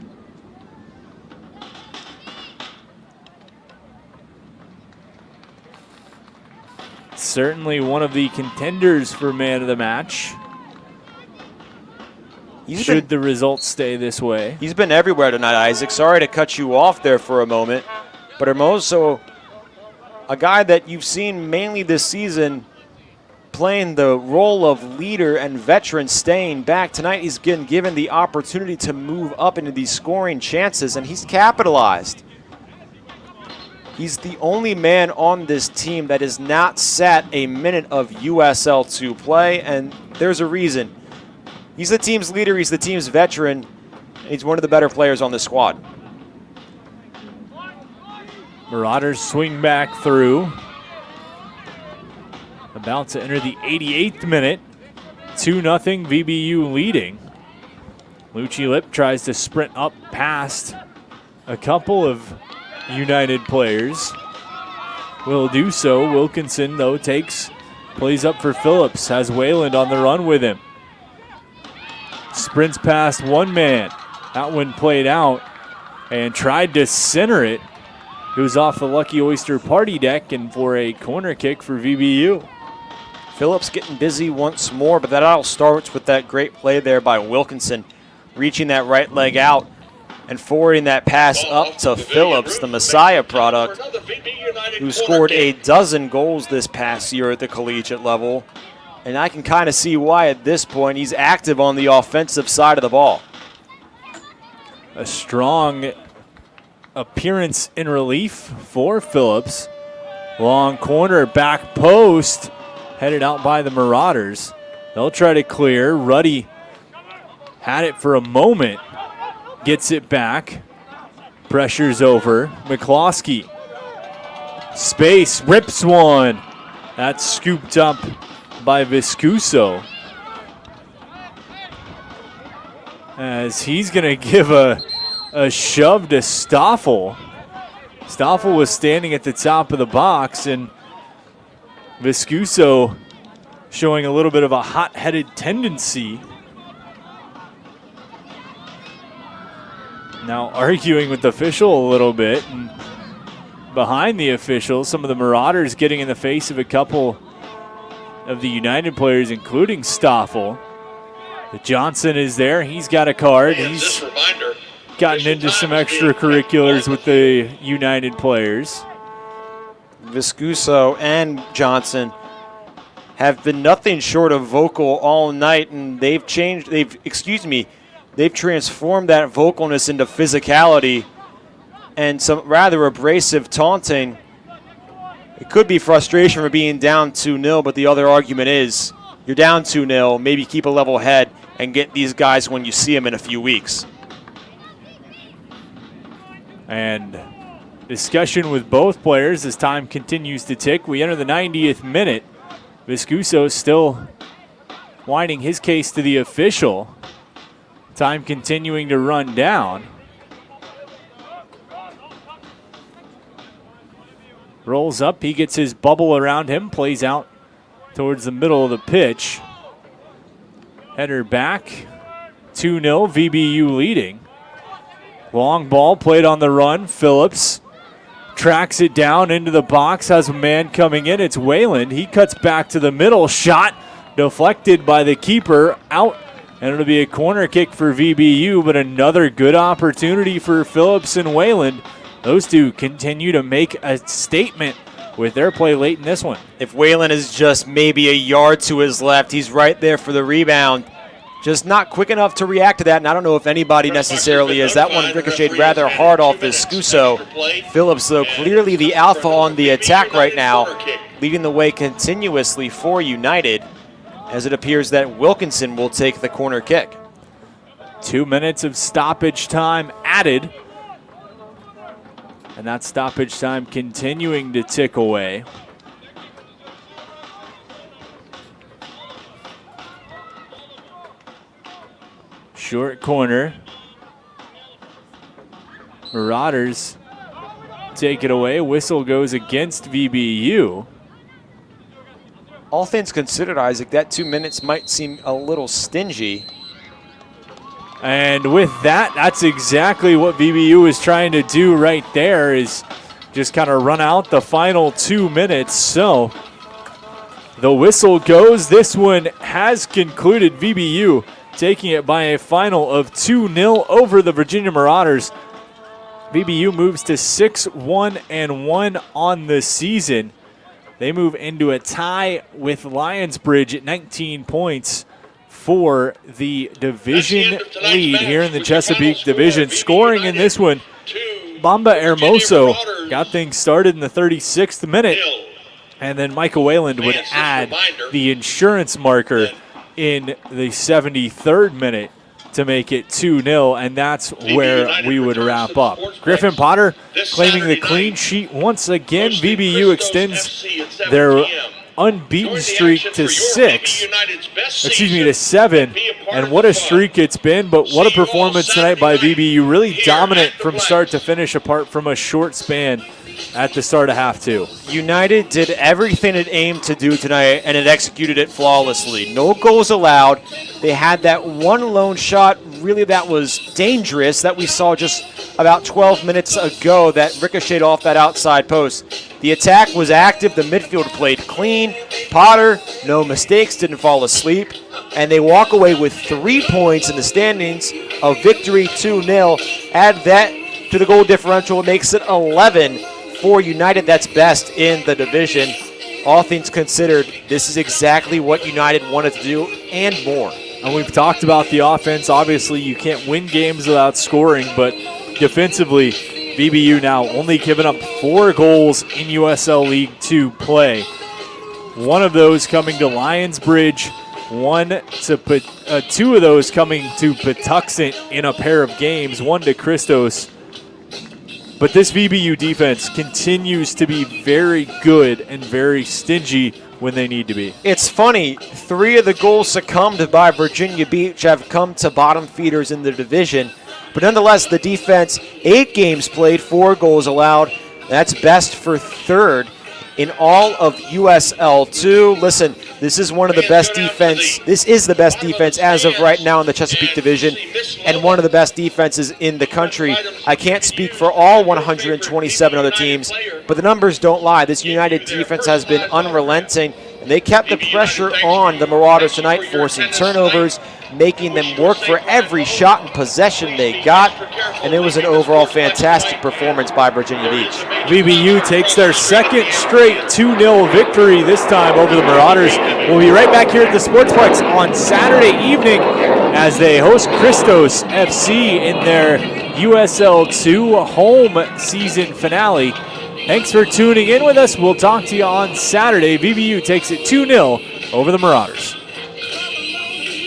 Certainly one of the contenders for man of the match. Should the results stay this way. He's been everywhere tonight, Isaac. Sorry to cut you off there for a moment. But Hermoso, a guy that you've seen mainly this season playing the role of leader and veteran, staying back. Tonight he's getting given the opportunity to move up into these scoring chances, and he's capitalized. He's the only man on this team that has not sat a minute of USL2 play, and there's a reason. He's the team's leader, he's the team's veteran, and he's one of the better players on this squad. Marauders swing back through. About to enter the 88th minute. 2-0 VBU leading. Lucci Lip tries to sprint up past a couple of United players. Will do so. Wilkinson, though, plays up for Phillips, has Wayland on the run with him. Sprints past one man. That one played out and tried to center it. Goes off the Lucky Oyster party deck and for a corner kick for VBU. Phillips getting busy once more, but that all starts with that great play there by Wilkinson, reaching that right leg out and forwarding that pass up to Phillips, the Messiah product, who scored a dozen goals this past year at the collegiate level. And I can kind of see why at this point he's active on the offensive side of the ball. A strong appearance in relief for Phillips. Long corner, back post. headed out by the Marauders. They'll try to clear. Ruddy had it for a moment. Gets it back. Pressure's over. McCloskey. Space. Rips one. That's scooped up by Viscuso. As he's going to give a shove to Stoffel. Stoffel was standing at the top of the box, and Viscuso showing a little bit of a hot-headed tendency. Now arguing with the official a little bit. And behind the official, some of the Marauders getting in the face of a couple of the United players, including Stoffel. Johnson is there. He's got a card. He's gotten into some extracurriculars with the United players. Viscuso and Johnson have been nothing short of vocal all night, and they've transformed that vocalness into physicality and some rather abrasive taunting. It could be frustration for being down 2-0, but the other argument is you're down 2-0, maybe keep a level head and get these guys when you see them in a few weeks. And discussion with both players as time continues to tick. We enter the 90th minute. Viscuso still whining his case to the official. Time continuing to run down. Rolls up, he gets his bubble around him, plays out towards the middle of the pitch. Header back, 2-0, VBU leading. Long ball played on the run, Phillips tracks it down into the box, has a man coming in, it's Wayland. He cuts back to the middle, shot deflected by the keeper, out, and it'll be a corner kick for VBU, but another good opportunity for Phillips and Wayland. Those two continue to make a statement with their play late in this one. If Wayland is just maybe a yard to his left, he's right there for the rebound. Just not quick enough to react to that, and I don't know if anybody necessarily is. That one ricocheted rather hard off Viscuso. Phillips, though, clearly the alpha on the attack right now, leading the way continuously for United, as it appears that Wilkinson will take the corner kick. 2 minutes of stoppage time added. And that stoppage time continuing to tick away. Short corner. Marauders take it away. Whistle goes against VBU. All things considered, Isaac, that 2 minutes might seem a little stingy. And with that, that's exactly what VBU is trying to do right there, is just kind of run out the final 2 minutes. So the whistle goes. This one has concluded. VBU taking it by a final of 2-0 over the Virginia Marauders. VBU moves to 6-1-1 on the season. They move into a tie with Lionsbridge at 19 points for the division lead here in the Chesapeake Division. Scoring in this one, Bamba Hermoso got things started in the 36th minute, and then Michael Wayland would add the insurance marker in the 73rd minute to make it 2-0, and that's where we would wrap up. Griffin Potter claiming the clean sheet once again. VBU extends their unbeaten streak to 7, and what a streak it's been, but what a performance tonight by VBU. Really dominant from start to finish, apart from a short span at the start of half two. United did everything it aimed to do tonight, and it executed it flawlessly. No goals allowed. They had that one lone shot, really, that was dangerous, that we saw just about 12 minutes ago, that ricocheted off that outside post. The attack was active. The midfield played clean. Potter, no mistakes, didn't fall asleep. And they walk away with 3 points in the standings, a victory, 2-0. Add that to the goal differential, it makes it 11 for United. That's best in the division. All things considered, this is exactly what United wanted to do and more. And we've talked about the offense. Obviously, you can't win games without scoring, but defensively, VBU now only giving up 4 goals in USL League 2 play. One of those coming to Lionsbridge, two of those coming to Patuxent in a pair of games, one to Christos. But this VBU defense continues to be very good and very stingy when they need to be. It's funny, 3 of the goals succumbed by Virginia Beach have come to bottom feeders in the division. But nonetheless, the defense, 8 games played, 4 goals allowed. That's best for third in all of USL2. Listen, this is one of the best defense. This is the best defense as of right now in the Chesapeake Division and one of the best defenses in the country. I can't speak for all 127 other teams, but the numbers don't lie. This United defense has been unrelenting, and they kept the pressure on the Marauders tonight, forcing turnovers, making them work for every shot and possession they got, and it was an overall fantastic performance by Virginia Beach. VBU takes their second straight 2-0 victory, this time over the Marauders. We'll be right back here at the Sportsplex on Saturday evening as they host Christos FC in their USL2 home season finale. Thanks for tuning in with us. We'll talk to you on Saturday. VBU takes it 2-0 over the Marauders.